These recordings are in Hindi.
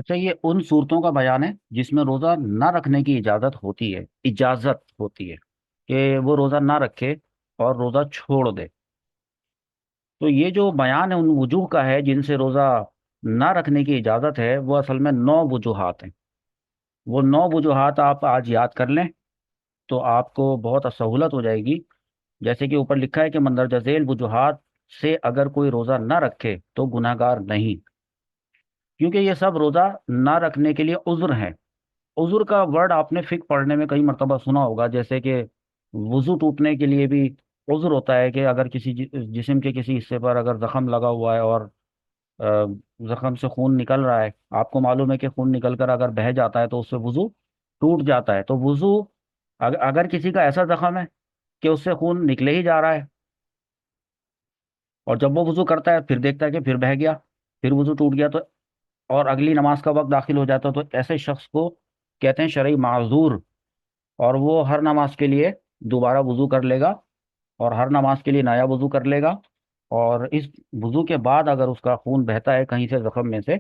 अच्छा, ये उन सूरतों का बयान है जिसमें रोज़ा ना रखने की इजाज़त होती है कि वो रोज़ा ना रखे और रोज़ा छोड़ दे। तो ये जो बयान है उन वजूह का है जिनसे रोज़ा ना रखने की इजाज़त है, वो असल में 9 वजूहात हैं। वो 9 वजूहात आप आज याद कर लें तो आपको बहुत सहूलत हो जाएगी। जैसे कि ऊपर लिखा है कि मंदरजा झेल वजूहात से अगर कोई रोज़ा ना रखे तो गुनाहगार नहीं, क्योंकि ये सब रोज़ा ना रखने के लिए उज़्र हैं। उज़्र का वर्ड आपने फिक पढ़ने में कई मरतबा सुना होगा, जैसे कि वज़ू टूटने के लिए भी उज़्र होता है कि अगर किसी जिस्म के किसी हिस्से पर अगर जख्म लगा हुआ है और अ, जख्म से खून निकल रहा है, आपको मालूम है कि खून निकल कर अगर बह जाता है तो उससे वज़ू टूट जाता है। तो वज़ू अगर किसी का ऐसा जख्म है कि उससे खून निकले ही जा रहा है और जब वो वज़ू करता है फिर देखता है कि फिर बह गया, फिर वज़ू टूट गया, तो और अगली नमाज का वक्त दाखिल हो जाता है, तो ऐसे शख्स को कहते हैं शरई माजूर। और वो हर नमाज के लिए दोबारा वज़ू कर लेगा और हर नमाज के लिए नया वज़ू कर लेगा। और इस वज़ू के बाद अगर उसका खून बहता है कहीं से जख्म में से,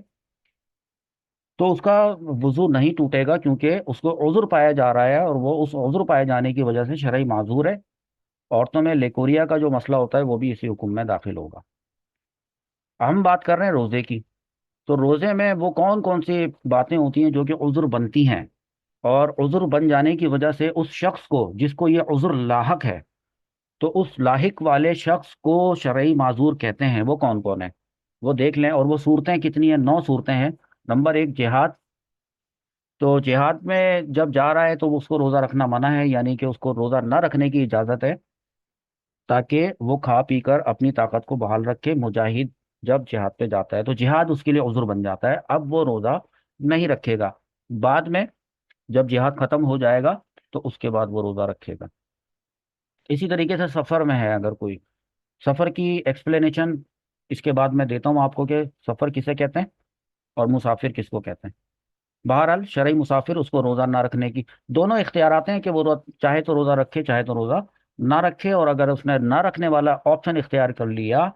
तो उसका वज़ू नहीं टूटेगा, क्योंकि उसको उज़्र पाया जा रहा है और वो उस उज़्र पाए जाने की वजह से शरई माजूर है। औरतों में लेकोरिया का जो मसला होता है वो भी इसी हुक्म में दाखिल होगा। हम बात कर रहे हैं रोज़े की। तो रोज़े में वो कौन कौन सी बातें होती हैं जो कि उज़्र बनती हैं, और उज़्र बन जाने की वजह से उस शख्स को जिसको ये उज़्र लाहक है, तो उस लाहिक वाले शख्स को शरई माजूर कहते हैं। वो कौन कौन है वो देख लें। और वो सूरतें कितनी हैं? 9 सूरतें हैं। नंबर 1, जिहाद। तो जिहाद में जब जा रहा है तो उसको रोज़ा रखना मना है, यानी कि उसको रोज़ा ना रखने की इजाज़त है, ताकि वो खा पी कर अपनी ताकत को बहाल रखे। मुजाहिद जब जिहाद पे जाता है तो जिहाद उसके लिए उज़्र बन जाता है, अब वो रोज़ा नहीं रखेगा। बाद में जब जिहाद खत्म हो जाएगा तो उसके बाद वो रोज़ा रखेगा। इसी तरीके से सफ़र में है, अगर कोई सफ़र की एक्सप्लेनेशन इसके बाद मैं देता हूँ आपको कि सफ़र किसे कहते हैं और मुसाफिर किसको कहते हैं। बहरहाल शरई मुसाफिर, उसको रोज़ा ना रखने की दोनों इख्तियारात हैं कि वो चाहे तो रोज़ा रखे चाहे तो रोज़ा ना रखे। और अगर उसने ना रखने वाला ऑप्शन इख्तियार कर लिया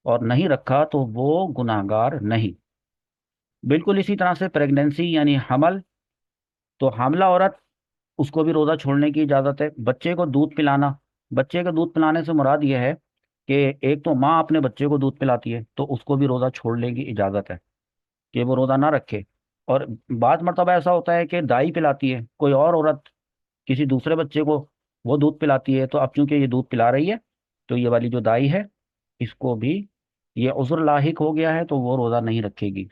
और नहीं रखा तो वो गुनाहगार नहीं। बिल्कुल इसी तरह से प्रेगनेंसी यानी हमल। तो हामला औरत, उसको भी रोज़ा छोड़ने की इजाज़त है। बच्चे को दूध पिलाना, बच्चे को दूध पिलाने से मुराद यह है कि एक तो माँ अपने बच्चे को दूध पिलाती है तो उसको भी रोज़ा छोड़ने की इजाज़त है कि वो रोज़ा ना रखे। और बाद मर्तबा ऐसा होता है कि दाई पिलाती है, कोई और औरत किसी दूसरे बच्चे को वो दूध पिलाती है, तो अब चूंकि ये दूध पिला रही है तो ये वाली जो दाई है इसको भी ये उज़्र लाहिक हो गया है, तो वो रोज़ा नहीं रखेगी।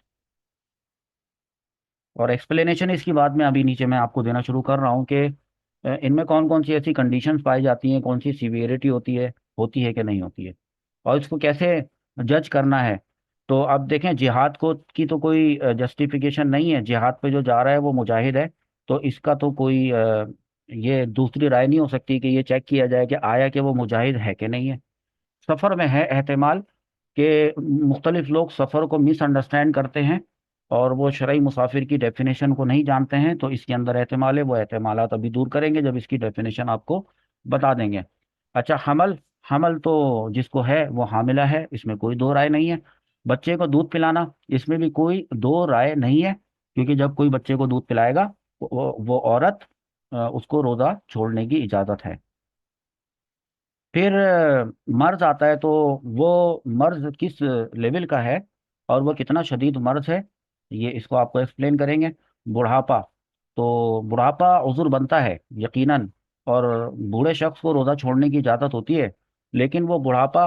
और एक्सप्लेनेशन इसकी बाद में अभी नीचे मैं आपको देना शुरू कर रहा हूँ कि इनमें कौन कौन सी ऐसी कंडीशंस पाई जाती हैं, कौन सी सीवियरिटी होती है कि नहीं होती है, और इसको कैसे जज करना है। तो अब देखें, जिहाद को की तो कोई जस्टिफिकेशन नहीं है। जिहाद पे जो जा रहा है वो मुजाहिद है, तो इसका तो कोई ये दूसरी राय नहीं हो सकती कि ये चेक किया जाए कि आया कि वो मुजाहिद है कि नहीं है। सफ़र में है एहतमाल कि मुख्तलिफ लोग सफ़र को मिसअंडरस्टैंड करते हैं और वो शरई मुसाफिर की डेफिनेशन को नहीं जानते हैं, तो इसके अंदर एहतमाल है। वो एहतमालात अभी दूर करेंगे जब इसकी डेफिनेशन आपको बता देंगे। अच्छा, हमल। हमल तो जिसको है वो हामिला है, इसमें कोई दो राय नहीं है। बच्चे को दूध पिलाना, इसमें भी कोई दो राय नहीं है, क्योंकि जब कोई बच्चे को दूध पिलाएगा वो औरत, उसको रोज़ा छोड़ने की इजाज़त है। फिर मर्ज आता है, तो वो मर्ज किस लेवल का है और वो कितना शदीद मर्ज है, ये इसको आपको एक्सप्लेन करेंगे। बुढ़ापा। तो बुढ़ापा उज़्र बनता है यकीनन, और बूढ़े शख्स को रोज़ा छोड़ने की इजाज़त होती है। लेकिन वो बुढ़ापा,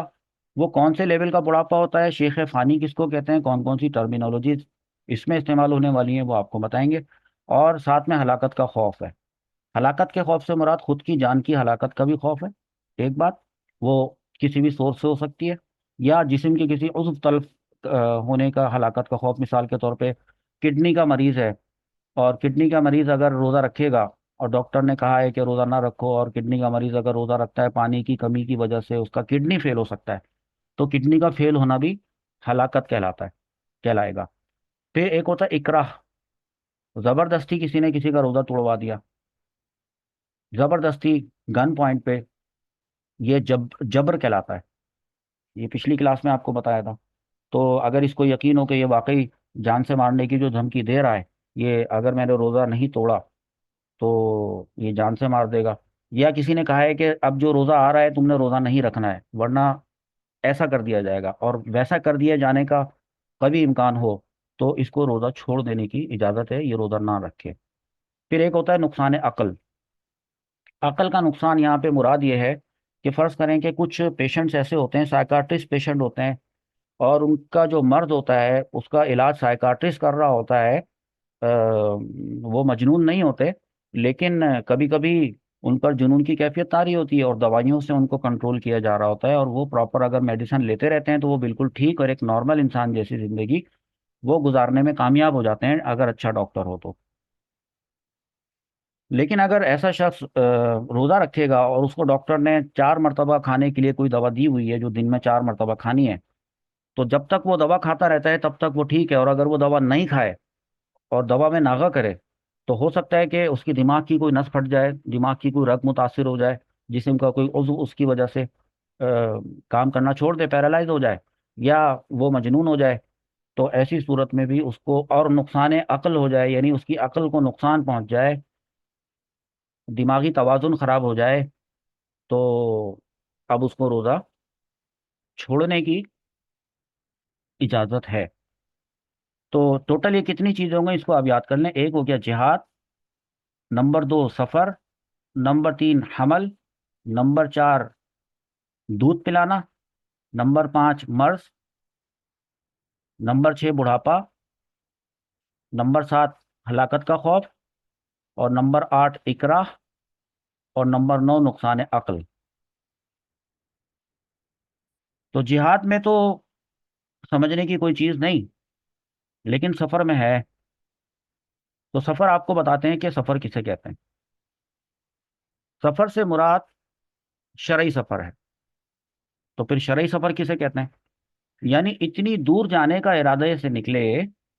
वो कौन से लेवल का बुढ़ापा होता है, शेख फ़ानी किसको कहते हैं, कौन कौन सी टर्मिनोलॉजीज इसमें इस्तेमाल होने वाली हैं, वो आपको बताएंगे। और साथ में हलाकत का खौफ है। हलाकत के खौफ से मुराद खुद की जान की हलाकत का भी खौफ है, एक बात। वो किसी भी सोर्स से हो सकती है, या जिस्म के किसी उज़्व तल्फ होने का हलाकत का खौफ। मिसाल के तौर पे किडनी का मरीज़ है, और किडनी का मरीज़ अगर रोज़ा रखेगा और डॉक्टर ने कहा है कि रोज़ा ना रखो, और किडनी का मरीज़ अगर रोज़ा रखता है, पानी की कमी की वजह से उसका किडनी फेल हो सकता है, तो किडनी का फेल होना भी हलाकत कहलाएगा। फिर एक होता है इकराह। ज़बरदस्ती किसी ने किसी का रोज़ा तोड़वा दिया, ज़बरदस्ती, गन पॉइंट पे, ये जबर कहलाता है। ये पिछली क्लास में आपको बताया था। तो अगर इसको यकीन हो कि ये वाकई जान से मारने की जो धमकी दे रहा है, ये अगर मैंने रोज़ा नहीं तोड़ा तो ये जान से मार देगा। या किसी ने कहा है कि अब जो रोज़ा आ रहा है तुमने रोज़ा नहीं रखना है, वरना ऐसा कर दिया जाएगा, और वैसा कर दिया जाने का कभी इम्कान हो तो इसको रोज़ा छोड़ देने की इजाज़त है, ये रोज़ा ना रखे। फिर एक होता है नुकसान अकल। अकल का नुकसान यहाँ पे मुराद ये है कि फ़र्ज़ करें कि कुछ पेशेंट्स ऐसे होते हैं, साइकाट्रिस्ट पेशेंट होते हैं, और उनका जो मर्ज होता है उसका इलाज साइकाट्रिस्ट कर रहा होता है। वो मजनून नहीं होते, लेकिन कभी कभी उन पर जुनून की कैफियत तारी होती है और दवाइयों से उनको कंट्रोल किया जा रहा होता है, और वो प्रॉपर अगर मेडिसिन लेते रहते हैं तो वो बिल्कुल ठीक और एक नॉर्मल इंसान जैसी ज़िंदगी वो गुजारने में कामयाब हो जाते हैं अगर अच्छा डॉक्टर हो तो। लेकिन अगर ऐसा शख्स रोज़ा रखेगा और उसको डॉक्टर ने 4 मरतबा खाने के लिए कोई दवा दी हुई है जो दिन में 4 मरतबा खानी है, तो जब तक वो दवा खाता रहता है तब तक वो ठीक है, और अगर वो दवा नहीं खाए और दवा में नागा करे तो हो सकता है कि उसकी दिमाग की कोई नस फट जाए, दिमाग की कोई रग मुतासिर हो जाए, जिस्म का कोई उज़्व उसकी वजह से काम करना छोड़ दे, पैरालाइज हो जाए, या वो मजनून हो जाए। तो ऐसी सूरत में भी उसको और नुकसान अक्ल हो जाए, यानी उसकी अक्ल को नुकसान पहुंच जाए, दिमागी तवाजुन खराब हो जाए, तो अब उसको रोज़ा छोड़ने की इजाज़त है। तो टोटल ये कितनी चीज़ें होंगी इसको आप याद कर लें। एक हो गया जिहाद, नंबर 2 सफ़र, नंबर 3 हमल, नंबर 4 दूध पिलाना, नंबर 5 मर्ज, नंबर 6 बुढ़ापा, नंबर 7 हलाकत का खौफ, और नंबर 8 इकराह, और नंबर 9 नुकसान अक्ल। तो जिहाद में तो समझने की कोई चीज़ नहीं, लेकिन सफ़र में है। तो सफ़र आपको बताते हैं कि सफ़र किसे कहते हैं। सफ़र से मुराद शरई सफ़र है। तो फिर शरई सफ़र किसे कहते हैं? यानी इतनी दूर जाने का इरादे से निकले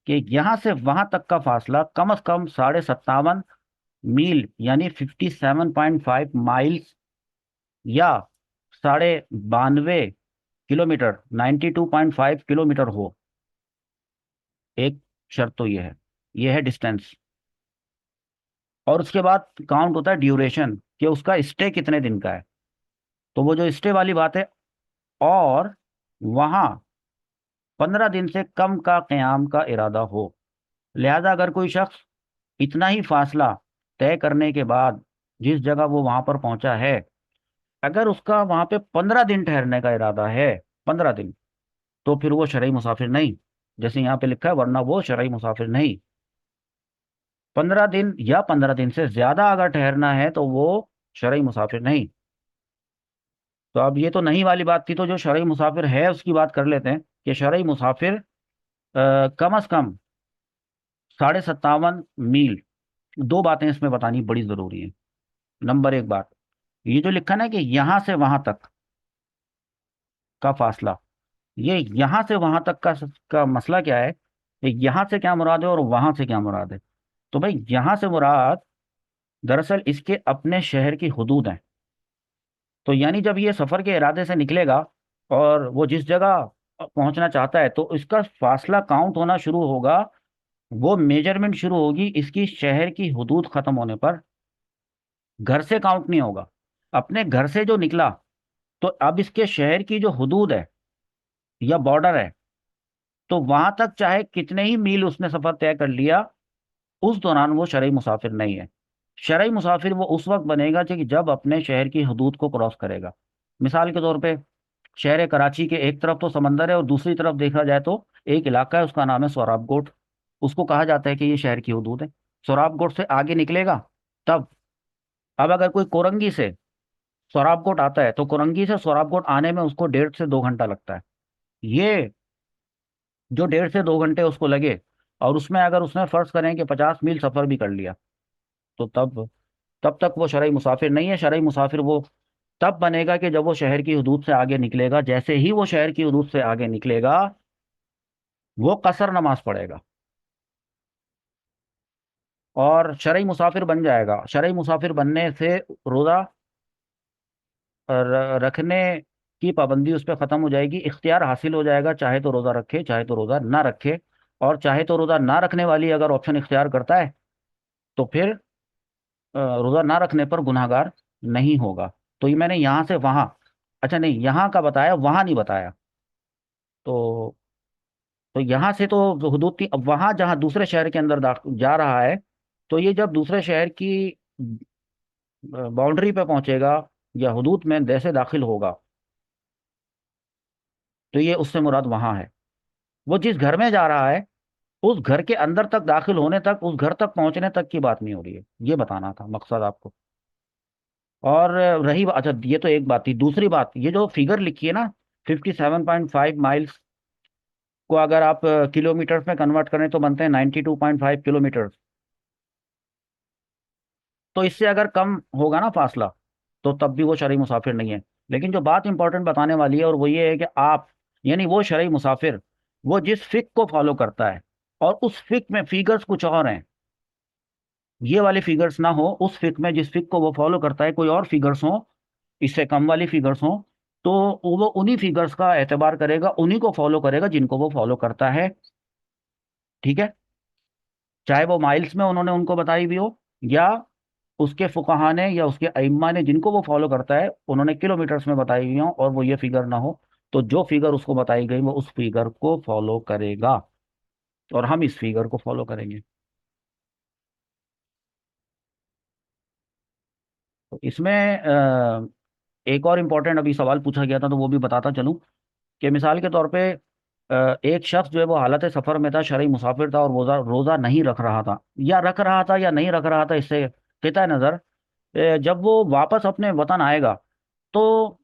कि यहाँ से वहाँ तक का फासला कम से कम 57.5 मील यानी 57.5 माइल्स, या 92.5 किलोमीटर 92.5 किलोमीटर हो। एक शर्त तो ये है डिस्टेंस। और उसके बाद काउंट होता है ड्यूरेशन, कि उसका स्टे कितने दिन का है। तो वो जो स्टे वाली बात है, और वहाँ 15 दिन से कम का क़याम का इरादा हो। लिहाजा अगर कोई शख्स इतना ही फासला तय करने के बाद जिस जगह वो वहां पर पहुंचा है, अगर उसका वहां पे 15 दिन ठहरने का इरादा है, 15 दिन, तो फिर वो शरई मुसाफिर नहीं, जैसे यहाँ पे लिखा है, वरना वो शरई मुसाफिर नहीं। 15 दिन या 15 दिन से ज्यादा अगर ठहरना है तो वो शरई मुसाफिर नहीं। तो अब ये तो नहीं वाली बात थी, तो जो शरई मुसाफिर है उसकी बात कर लेते हैं कि शरई मुसाफिर कम अज कम 57.5 मील। दो बातें इसमें बतानी बड़ी जरूरी है। नंबर एक बात, ये जो लिखा ना कि यहां से वहां तक का फासला, ये यहां से वहां तक का मसला क्या है, कि यहां से क्या मुराद है और वहां से क्या मुराद है। तो भाई यहां से मुराद दरअसल इसके अपने शहर की हदूद है। तो यानी जब ये सफर के इरादे से निकलेगा और वो जिस जगह पहुंचना चाहता है, तो इसका फासला काउंट होना शुरू होगा, वो मेजरमेंट शुरू होगी इसकी शहर की हदूद खत्म होने पर। घर से काउंट नहीं होगा। अपने घर से जो निकला, तो अब इसके शहर की जो हदूद है या बॉर्डर है, तो वहां तक चाहे कितने ही मील उसने सफर तय कर लिया, उस दौरान वो शरई मुसाफिर नहीं है। शरई मुसाफिर वो उस वक्त बनेगा कि जब अपने शहर की हदूद को क्रॉस करेगा। मिसाल के तौर पे शहर कराची के एक तरफ तो समंदर है और दूसरी तरफ देखा जाए तो एक इलाका है, उसका नाम है सोराबकोट। उसको कहा जाता है कि ये शहर की हदूद है। सोराबकोट से आगे निकलेगा तब, अब अगर कोई कोरंगी से सोराबकोट आता है तो कोरंगी से सोराबकोट आने में उसको 1.5 से 2 घंटा लगता है। ये जो 1.5 से 2 घंटे उसको लगे, और उसमें अगर उसने फर्ज करें कि 50 मील सफर भी कर लिया, तो तब तब तक वो शरई मुसाफिर नहीं है। शरई मुसाफिर वो तब बनेगा कि जब वो शहर की हदूद से आगे निकलेगा। जैसे ही वो शहर की हदूद से आगे निकलेगा, वो कसर नमाज पढ़ेगा और शरई मुसाफिर बन जाएगा। शरई मुसाफिर बनने से रोज़ा रखने की पाबंदी उस पर ख़त्म हो जाएगी, इख्तियार हासिल हो जाएगा, चाहे तो रोज़ा रखे चाहे तो रोज़ा ना रखे। और चाहे तो रोज़ा ना रखने वाली अगर ऑप्शन इख्तियार करता है तो फिर रोज़ा ना रखने पर गुनहगार नहीं होगा। तो ये मैंने यहाँ से वहाँ, अच्छा नहीं, यहाँ का बताया, वहाँ नहीं बताया। तो यहाँ से तो हुदूद थी, अब वहाँ जहाँ दूसरे शहर के अंदर जा रहा है, तो ये जब दूसरे शहर की बाउंड्री पे पहुंचेगा या हुदूद में जैसे दाखिल होगा, तो ये उससे मुराद वहाँ है। वो जिस घर में जा रहा है उस घर के अंदर तक दाखिल होने तक, उस घर तक पहुंचने तक की बात नहीं हो रही है, ये बताना था मकसद आपको। और रही अच्छा, ये तो एक बात थी। दूसरी बात, ये जो फिगर लिखी है ना, 57.5 माइल्स को अगर आप किलोमीटर में कन्वर्ट करें तो बनते हैं 92.5 किलोमीटर। तो इससे अगर कम होगा ना फासला, तो तब भी वो शरई मुसाफिर नहीं है। लेकिन जो बात इंपॉर्टेंट बताने वाली है और वो ये है कि आप, यानी वो शरई मुसाफिर, वो जिस फिक को फॉलो करता है, और उस फिक में फिगर्स कुछ और हैं, ये वाले फिगर्स ना हो, उस फिक में जिस फिक को वो फॉलो करता है कोई और फिगर्स हो, इससे कम वाली फिगर्स हो, तो वो उन्हीं फिगर्स का एतबार करेगा, उन्हीं को फॉलो करेगा जिनको वो फॉलो करता है। ठीक है, चाहे वो माइल्स में उन्होंने उनको बताई भी हो, या उसके फुकाहा ने या उसके अइम्मा ने जिनको वो फॉलो करता है उन्होंने किलोमीटर्स में बताई हुई हो और वो ये फिगर ना हो, तो जो फिगर उसको बताई गई वो उस फिगर को फॉलो करेगा, और हम इस फिगर को फॉलो करेंगे। तो इसमें एक और इम्पोर्टेंट अभी सवाल पूछा गया था, तो वो भी बताता चलूं कि मिसाल के तौर पे एक शख्स जो है वो हालत सफ़र में था, शरई मुसाफिर था, और रोज़ा रोज़ा नहीं रख रहा था, या रख रहा था या नहीं रख रहा था, इससे कितना नज़र, जब वो वापस अपने वतन आएगा तो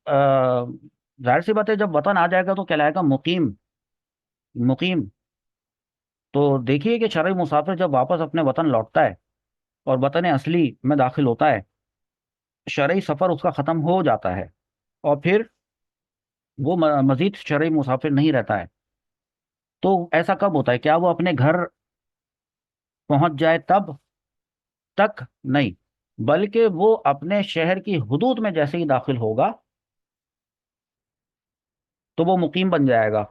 जाहिर सी बात है, जब वतन आ जाएगा तो कहलाएगा मुकीम। मुकीम। तो देखिए कि शरई मुसाफिर जब वापस अपने वतन लौटता है और वतन असली में दाखिल होता है, शरई सफ़र उसका ख़त्म हो जाता है, और फिर वो मज़ीद शरई मुसाफिर नहीं रहता है। तो ऐसा कब होता है, क्या वो अपने घर पहुंच जाए तब? तक नहीं, बल्कि वो अपने शहर की हुदूद में जैसे ही दाखिल होगा तो वो मुकीम बन जाएगा।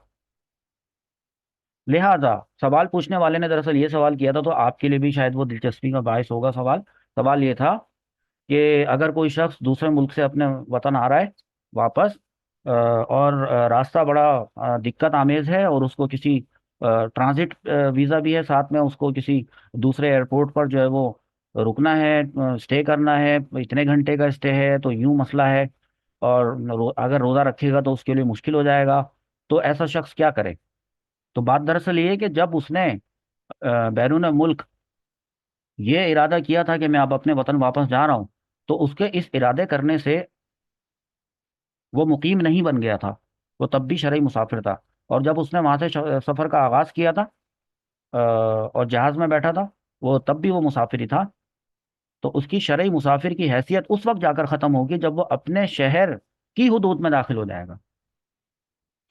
लिहाजा सवाल पूछने वाले ने दरअसल ये सवाल किया था, तो आपके लिए भी शायद वो दिलचस्पी का बायस होगा सवाल। सवाल ये था कि अगर कोई शख्स दूसरे मुल्क से अपने वतन आ रहा है वापस, और रास्ता बड़ा दिक्कत आमेज है, और उसको किसी ट्रांजिट वीज़ा भी है साथ में, उसको किसी दूसरे एयरपोर्ट पर जो है वो रुकना है, स्टे करना है, इतने घंटे का स्टे है, तो यूं मसला है, और अगर रोज़ा रखेगा तो उसके लिए मुश्किल हो जाएगा। तो ऐसा शख्स क्या करे? तो बात दरअसल ये है कि जब उसने बैरून मुल्क ये इरादा किया था कि मैं अब अपने वतन वापस जा रहा हूँ, तो उसके इस इरादे करने से वो मुकीम नहीं बन गया था, वो तब भी शरई मुसाफिर था। और जब उसने वहां से सफ़र का आगाज़ किया था, और जहाज़ में बैठा था, वो तब भी वो मुसाफिर ही था। तो उसकी शरई मुसाफिर की हैसियत उस वक्त जाकर ख़त्म होगी जब वो अपने शहर की हुदूद में दाखिल हो जाएगा।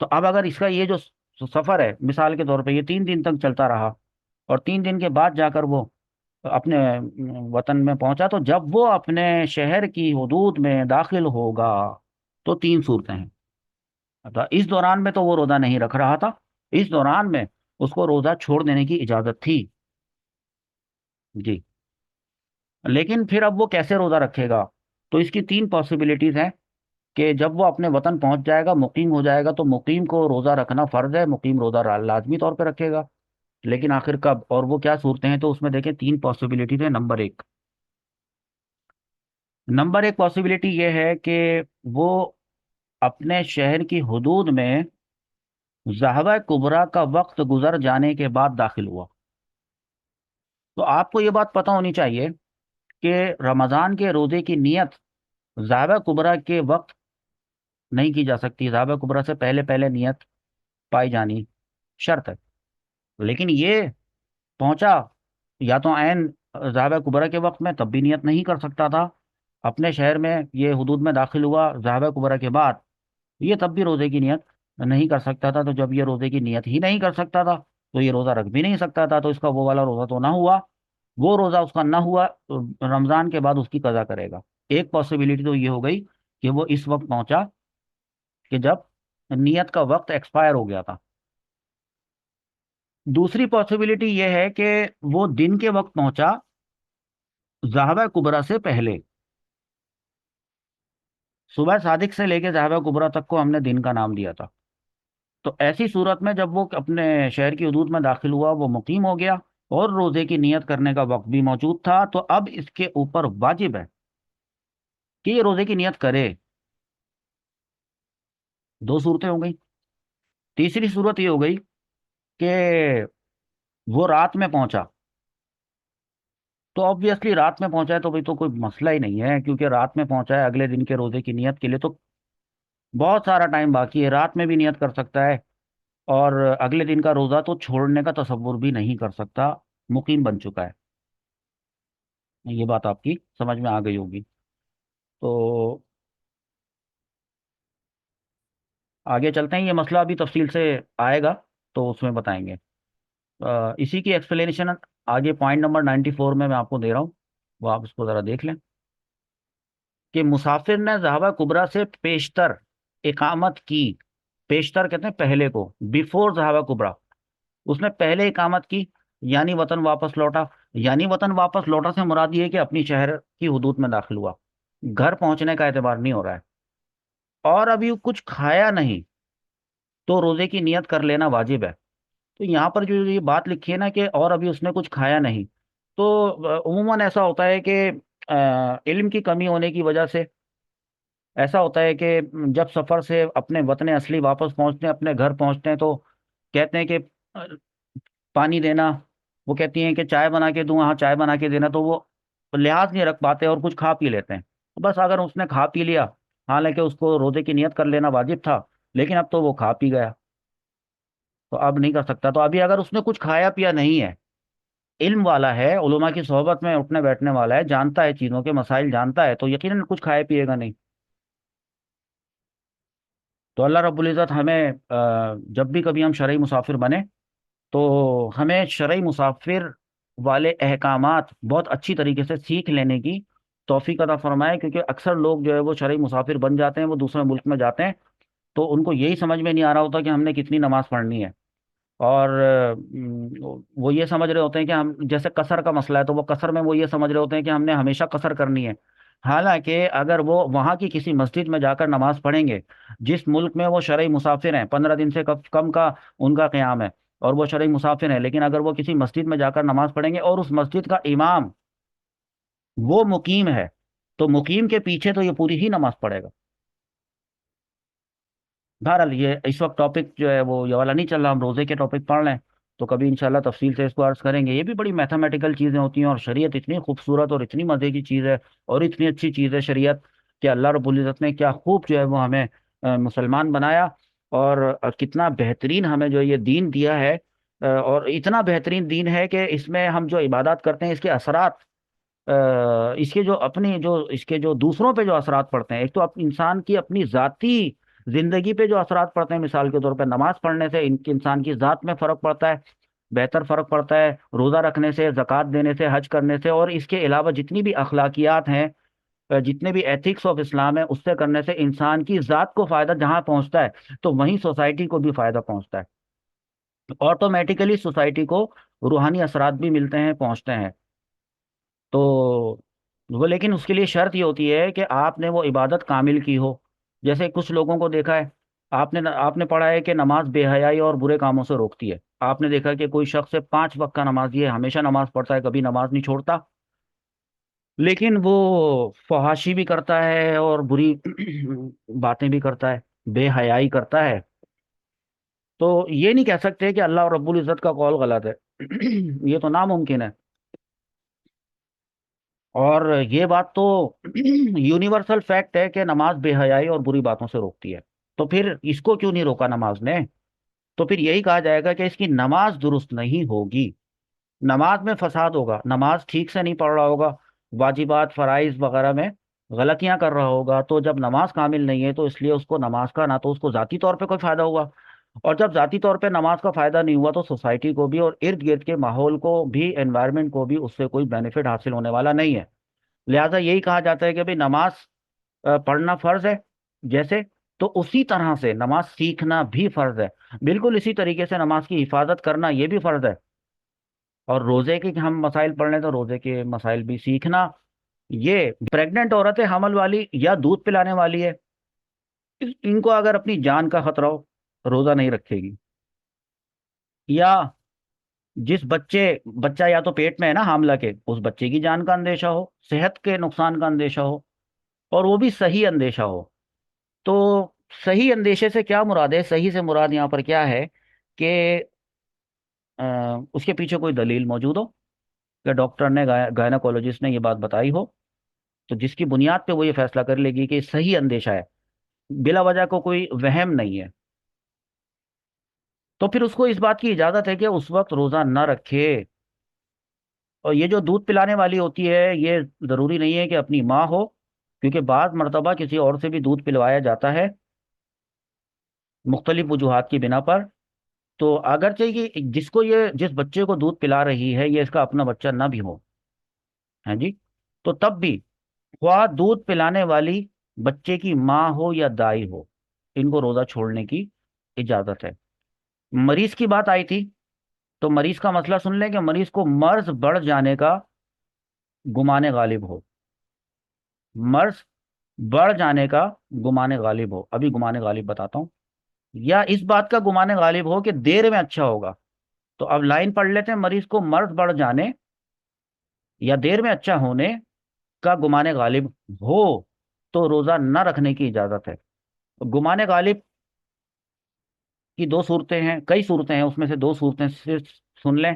तो अब अगर इसका ये जो सफ़र है, मिसाल के तौर पे ये 3 दिन तक चलता रहा, और 3 दिन के बाद जाकर वो अपने वतन में पहुंचा, तो जब वो अपने शहर की हुदूद में दाखिल होगा तो 3 सूरतें हैं। अतः इस दौरान में तो वो रोज़ा नहीं रख रहा था, इस दौरान में उसको रोज़ा छोड़ देने की इजाज़त थी। जी। लेकिन फिर अब वो कैसे रोज़ा रखेगा? तो इसकी 3 पॉसिबिलिटीज़ हैं कि जब वो अपने वतन पहुंच जाएगा, मुकीम हो जाएगा, तो मुकीम को रोज़ा रखना फ़र्ज है, मुकीम रोज़ा लाजमी तौर पर रखेगा। लेकिन आखिर कब और वो क्या सूरतें हैं, तो उसमें देखें 3 पॉसिबिलिटीज़ है। नंबर एक पॉसिबिलिटी ये है कि वो अपने शहर की हुदूद में ज़हवा कुबरा का वक्त गुजर जाने के बाद दाखिल हुआ। तो आपको ये बात पता होनी चाहिए कि रमज़ान के रोज़े की नियत ज़हवा कुबरा के वक्त नहीं की जा सकती, ज़हवा कुबरा से पहले पहले नियत पाई जानी शर्त है। लेकिन ये पहुंचा या तो ऐन ज़हवा कुबरा के वक्त में, तब भी नियत नहीं कर सकता था। अपने शहर में ये हुदूद में दाखिल हुआ ज़हवा कुबरा के बाद, ये तब भी रोज़े की नियत नहीं कर सकता था। तो जब ये रोज़े की नियत ही नहीं कर सकता था, तो ये रोज़ा रख भी नहीं सकता था, तो इसका वो वाला रोज़ा तो ना हुआ। वो रोज़ा उसका ना हुआ तो रमज़ान के बाद उसकी कज़ा करेगा। एक पॉसिबिलिटी तो ये हो गई कि वो इस वक्त पहुंचा कि जब नियत का वक्त एक्सपायर हो गया था। दूसरी पॉसिबिलिटी ये है कि वो दिन के वक्त पहुंचा ज़ाहबा कुबरा से पहले। सुबह सादिक से लेके ज़ाहबा कुबरा तक को हमने दिन का नाम दिया था। तो ऐसी सूरत में जब वो अपने शहर की हदूद में दाखिल हुआ, वो मुकीम हो गया और रोजे की नियत करने का वक्त भी मौजूद था, तो अब इसके ऊपर वाजिब है कि ये रोजे की नियत करे। दो सूरतें हो गई। तीसरी सूरत ये हो गई कि वो रात में पहुंचा। तो ऑब्वियसली रात में पहुंचा है तो भाई तो कोई मसला ही नहीं है, क्योंकि रात में पहुंचा है अगले दिन के रोजे की नियत के लिए, तो बहुत सारा टाइम बाकी है, रात में भी नियत कर सकता है। और अगले दिन का रोजा तो छोड़ने का तसव्वुर भी नहीं कर सकता, मुकीम बन चुका है। ये बात आपकी समझ में आ गई होगी। तो आगे चलते हैं, ये मसला अभी तफसील से आएगा तो उसमें बताएंगे। इसी की एक्सप्लेनेशन आगे पॉइंट नंबर 94 में मैं आपको दे रहा हूँ, वो आप उसको ज़रा देख लें कि मुसाफिर ने ज़हाबा कुबरा से पेशतर इकामत की। पेशतर कहते हैं पहले को, बिफोर ज़हाबा कुबरा। उसने पहले इकामत की, यानी वतन वापस लौटा। यानी वतन वापस लौटा से मुराद ये है कि अपनी शहर की हदूद में दाखिल हुआ, घर पहुंचने का एतबार नहीं हो रहा है, और अभी कुछ खाया नहीं, तो रोजे की नियत कर लेना वाजिब है। तो यहाँ पर जो ये बात लिखी है ना कि और अभी उसने कुछ खाया नहीं, तो उमूमन ऐसा होता है कि इल्म की कमी होने की वजह से ऐसा होता है कि जब सफ़र से अपने वतन असली वापस पहुँचते हैं, अपने घर पहुँचते हैं, तो कहते हैं कि पानी देना। वो कहती हैं कि चाय बना के दूं, हाँ चाय बना के देना, तो वो लिहाज नहीं रख पाते और कुछ खा पी लेते हैं। तो बस अगर उसने खा पी लिया, हालांकि उसको रोजे की नियत कर लेना वाजिब था, लेकिन अब तो वो खा पी गया, तो अब नहीं कर सकता। तो अभी अगर उसने कुछ खाया पिया नहीं है, इल्म वाला है, उलमा की सोहबत में उठने बैठने वाला है, जानता है चीज़ों के मसाइल जानता है, तो यकीनन कुछ खाए पिएगा नहीं। तो अल्लाह रब्बुल इज़्ज़त हमें जब भी कभी हम शरई मुसाफिर बने, तो हमें शरई मुसाफिर वाले अहकामात बहुत अच्छी तरीके से सीख लेने की तौफीक अता फरमाए, क्योंकि अक्सर लोग जो है वो शरई मुसाफिर बन जाते हैं, वो दूसरे मुल्क में जाते हैं, तो उनको यही समझ में नहीं आ रहा होता कि हमने कितनी नमाज पढ़नी है। और वो ये समझ रहे होते हैं कि हम, जैसे कसर का मसला है, तो वो कसर में वो ये समझ रहे होते हैं कि हमने हमेशा कसर करनी है। हालांकि अगर वो वहाँ की किसी मस्जिद में जाकर नमाज पढ़ेंगे, जिस मुल्क में वो शरई मुसाफिर हैं, 15 दिन से कम का उनका क़याम है, और वो शरई मुसाफिर हैं, लेकिन अगर वो किसी मस्जिद में जाकर नमाज पढ़ेंगे और उस मस्जिद का इमाम वो मुकीम है, तो मुकीम के पीछे तो ये पूरी ही नमाज पढ़ेगा। बहरहाल ये इस वक्त टॉपिक जो है वो ये वाला नहीं चल रहा, हम रोजे के टॉपिक पढ़ लें, तो कभी इंशाल्लाह तफसील से इसको अर्ज करेंगे। ये भी बड़ी मैथमेटिकल चीज़ें होती हैं, और शरीयत इतनी खूबसूरत और इतनी मज़े की चीज़ है, और इतनी अच्छी चीज़ है शरीयत, कि अल्लाह रब्बुल इज़्ज़त ने क्या खूब जो है वो हमें मुसलमान बनाया, और कितना बेहतरीन हमें जो ये दीन दिया है। और इतना बेहतरीन दीन है कि इसमें हम जो इबादत करते हैं, इसके असरात, इसके जो अपनी जो इसके जो दूसरों पे जो असरात पड़ते हैं, एक तो इंसान की अपनी ज़ाती जिंदगी पे जो असरात पड़ते हैं, मिसाल के तौर पे नमाज पढ़ने से इंसान की ज़ात में फ़र्क पड़ता है, बेहतर फ़र्क पड़ता है, रोज़ा रखने से, ज़कात देने से, हज करने से, और इसके अलावा जितनी भी अखलाकियात हैं, जितने भी एथिक्स ऑफ इस्लाम है, उससे करने से इंसान की ज़ात को फ़ायदा जहाँ पहुँचता है, तो वहीं सोसाइटी को भी फ़ायदा पहुँचता है। ऑटोमेटिकली सोसाइटी को रूहानी असरात भी मिलते हैं, पहुँचते हैं। तो वो, लेकिन उसके लिए शर्त ये होती है कि आपने वो इबादत कामिल की हो। जैसे कुछ लोगों को देखा है, आपने पढ़ा है कि नमाज बेहयाई और बुरे कामों से रोकती है। आपने देखा कि कोई शख्स है 5 वक्त का नमाजी है, हमेशा नमाज पढ़ता है, कभी नमाज नहीं छोड़ता, लेकिन वो फहाशी भी करता है और बुरी बातें भी करता है, बेहयाई करता है। तो ये नहीं कह सकते कि अल्लाह और रब्बुल इज़्ज़त का कौल गलत है। ये तो नामुमकिन है। और ये बात तो यूनिवर्सल फैक्ट है कि नमाज बेहयाई और बुरी बातों से रोकती है। तो फिर इसको क्यों नहीं रोका नमाज ने? तो फिर यही कहा जाएगा कि इसकी नमाज दुरुस्त नहीं होगी, नमाज में फसाद होगा, नमाज ठीक से नहीं पढ़ रहा होगा, वाजिबात फराइज वगैरह में गलतियां कर रहा होगा। तो जब नमाज कामिल नहीं है, तो इसलिए उसको नमाज का ना तो उसको जाती तौर पे कोई फायदा हुआ, और जब जाती तौर पे नमाज का फायदा नहीं हुआ, तो सोसाइटी को भी और इर्द गिर्द के माहौल को भी, एनवायरनमेंट को भी उससे कोई बेनिफिट हासिल होने वाला नहीं है। लिहाजा यही कहा जाता है कि भाई नमाज पढ़ना फर्ज है। जैसे तो उसी तरह से नमाज सीखना भी फर्ज है। बिल्कुल इसी तरीके से नमाज की हिफाजत करना ये भी फर्ज है। और रोजे के हम मसाइल पढ़ लें तो रोजे के मसाइल भी सीखना। ये प्रेग्नेंट औरत है, हमल वाली या दूध पिलाने वाली है, इनको अगर अपनी जान का खतरा हो, रोजा नहीं रखेगी। या जिस बच्चा या तो पेट में है ना हामला के, उस बच्चे की जान का अंदेशा हो, सेहत के नुकसान का अंदेशा हो, और वो भी सही अंदेशा हो। तो सही अंदेशे से क्या मुराद है? सही से मुराद यहाँ पर क्या है कि उसके पीछे कोई दलील मौजूद हो, कि डॉक्टर ने, गायनाकोलॉजिस्ट ने ये बात बताई हो, तो जिसकी बुनियाद पे वो ये फैसला कर लेगी कि सही अंदेशा है, बिला वजह को कोई वहम नहीं है, तो फिर उसको इस बात की इजाजत है कि उस वक्त रोजा न रखे। और ये जो दूध पिलाने वाली होती है, ये जरूरी नहीं है कि अपनी माँ हो, क्योंकि बाद मर्तबा किसी और से भी दूध पिलवाया जाता है मुख्तलिफ वजूहात की बिना पर। तो अगरचे कि जिसको ये, जिस बच्चे को दूध पिला रही है, ये इसका अपना बच्चा ना भी हो, है जी, तो तब भी वह दूध पिलाने वाली बच्चे की माँ हो या दाई हो, इनको रोजा छोड़ने की इजाजत है। मरीज की बात आई थी, तो मरीज का मसला सुन लें कि मरीज को मर्ज बढ़ जाने का गुमाने गालिब हो। मर्ज बढ़ जाने का गुमाने गालिब हो, अभी गुमाने गालिब बताता हूँ। या इस बात का गुमाने गालिब हो कि देर में अच्छा होगा। तो अब लाइन पढ़ लेते हैं, मरीज को मर्ज बढ़ जाने या देर में अच्छा होने का गुमाने गालिब हो, तो रोजा न रखने की इजाजत है। गुमाने गालिब की दो सूरतें हैं, कई सूरतें हैं, उसमें से दो सूरतें सिर्फ सुन लें।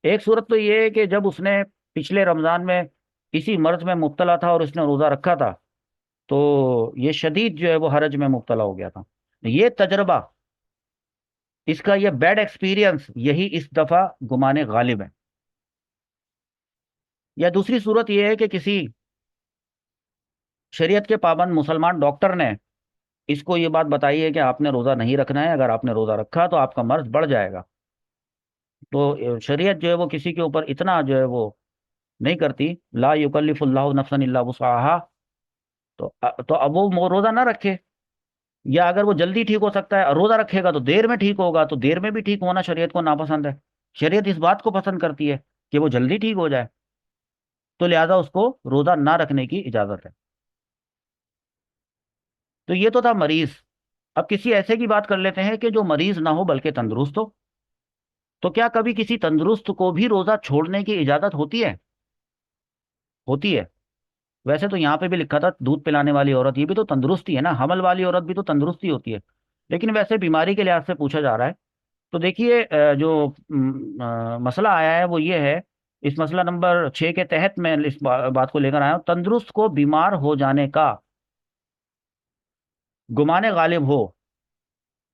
एक सूरत तो ये है कि जब उसने पिछले रमजान में इसी मर्ज में मुब्तला था और उसने रोजा रखा था, तो ये शदीद जो है वो हरज में मुब्तला हो गया था। ये तजर्बा, इसका ये बैड एक्सपीरियंस, यही इस दफा गुमाने गालिब है। या दूसरी सूरत ये है कि किसी शरीयत के पाबंद मुसलमान डॉक्टर ने इसको ये बात बताई है कि आपने रोजा नहीं रखना है, अगर आपने रोजा रखा तो आपका मर्ज बढ़ जाएगा। तो शरीयत जो है वो किसी के ऊपर इतना जो है वो नहीं करती, ला युकल्लिफुल्लाहु नफ्सन इल्ला वुसअहा। तो अब वो रोजा ना रखे। या अगर वो जल्दी ठीक हो सकता है, रोजा रखेगा तो देर में ठीक होगा, तो देर में भी ठीक होना शरीयत को नापसंद है। शरीयत इस बात को पसंद करती है कि वो जल्दी ठीक हो जाए, तो लिहाजा उसको रोजा ना रखने की इजाजत है। तो ये तो था मरीज। अब किसी ऐसे की बात कर लेते हैं कि जो मरीज ना हो बल्कि तंदुरुस्त हो। तो क्या कभी किसी तंदुरुस्त को भी रोजा छोड़ने की इजाजत होती है? होती है। वैसे तो यहाँ पे भी लिखा था दूध पिलाने वाली औरत, ये भी तो तंदुरुस्ती है ना, हमल वाली औरत भी तो तंदुरुस्ती होती है। लेकिन वैसे बीमारी के लिहाज से पूछा जा रहा है। तो देखिए, जो मसला आया है वो ये है। इस मसला नंबर 6 के तहत मैं इस बात को लेकर आया हूँ, तंदुरुस्त को बीमार हो जाने का गुमाने गालिब हो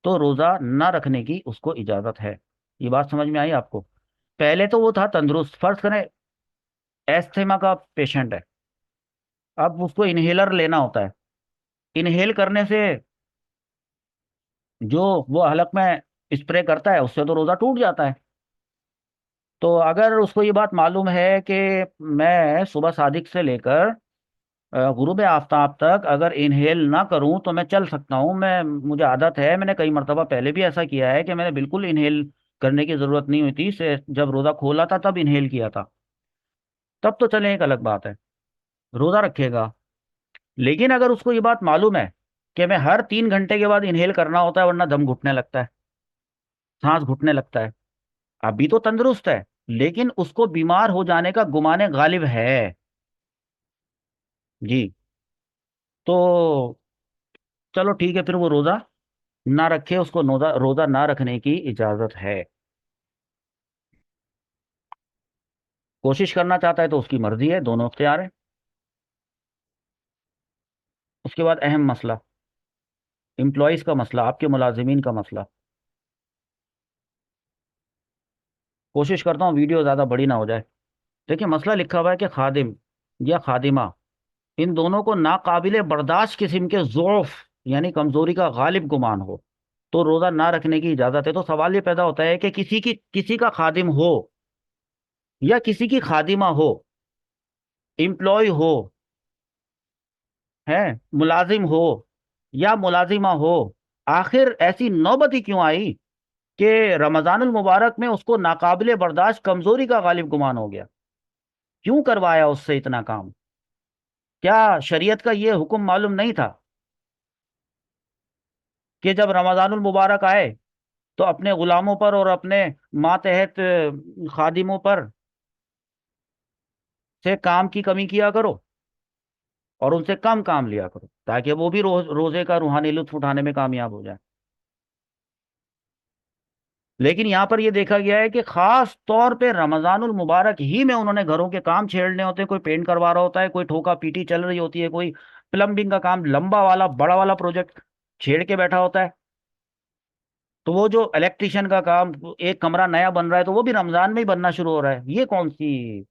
तो रोजा न रखने की उसको इजाजत है। ये बात समझ में आई आपको? पहले तो वो था तंदुरुस्त, फर्ज करें एस्थेमा का पेशेंट है, अब उसको इनहेलर लेना होता है। इनहेल करने से जो वो हलक में स्प्रे करता है, उससे तो रोजा टूट जाता है। तो अगर उसको ये बात मालूम है कि मैं सुबह सादिक से लेकर गुरूब आफ्ताब तक अगर इनहेल ना करूं तो मैं चल सकता हूं, मैं मुझे आदत है, मैंने कई मरतबा पहले भी ऐसा किया है कि मैंने बिल्कुल इनहेल करने की जरूरत नहीं हुई थी, से जब रोजा खोला था तब इनहेल किया था, तब तो चले एक अलग बात है, रोजा रखेगा। लेकिन अगर उसको ये बात मालूम है कि मैं हर 3 घंटे के बाद इनहेल करना होता है वरना दम घुटने लगता है, सांस घुटने लगता है, अभी तो तंदुरुस्त है, लेकिन उसको बीमार हो जाने का गुमाने गालिब है जी, तो चलो ठीक है, फिर वो रोजा ना रखे, उसको रोजा रोजा ना रखने की इजाजत है। कोशिश करना चाहता है तो उसकी मर्जी है, दोनों अख्तियार है। उसके बाद अहम मसला, एम्प्लॉयज का मसला, आपके मुलाजिमीन का मसला। कोशिश करता हूँ वीडियो ज़्यादा बड़ी ना हो जाए। देखिए, मसला लिखा हुआ है कि खादिम या खादिमा, इन दोनों को नाकाबिले बर्दाश्त किस्म के ज़ौफ यानी कमजोरी का गालिब गुमान हो तो रोज़ा ना रखने की इजाज़त है। तो सवाल ये पैदा होता है कि किसी का खादिम हो या किसी की खादिमा हो, एम्प्लॉय हो, है मुलाजिम हो, या मुलाजिमा हो, आखिर ऐसी नौबत ही क्यों आई कि रमजानुल मुबारक में उसको नाकाबिले बर्दाश्त कमजोरी का गालिब गुमान हो गया? क्यों करवाया उससे इतना काम? क्या शरीयत का ये हुक्म मालूम नहीं था कि जब रमजानुल मुबारक आए तो अपने गुलामों पर और अपने मातहत खादिमों पर से काम की कमी किया करो और उनसे कम काम लिया करो, ताकि वो भी रोजे का रूहानी लुत्फ उठाने में कामयाब हो जाए। लेकिन यहाँ पर यह देखा गया है कि खास तौर पे रमजानुल मुबारक ही में उन्होंने घरों के काम छेड़ने होते हैं। कोई पेंट करवा रहा होता है, कोई ठोका पीटी चल रही होती है, कोई प्लम्बिंग का काम लंबा वाला बड़ा वाला प्रोजेक्ट छेड़ के बैठा होता है। तो वो जो इलेक्ट्रिशियन का काम, एक कमरा नया बन रहा है तो वो भी रमजान में ही बनना शुरू हो रहा है। ये कौन सी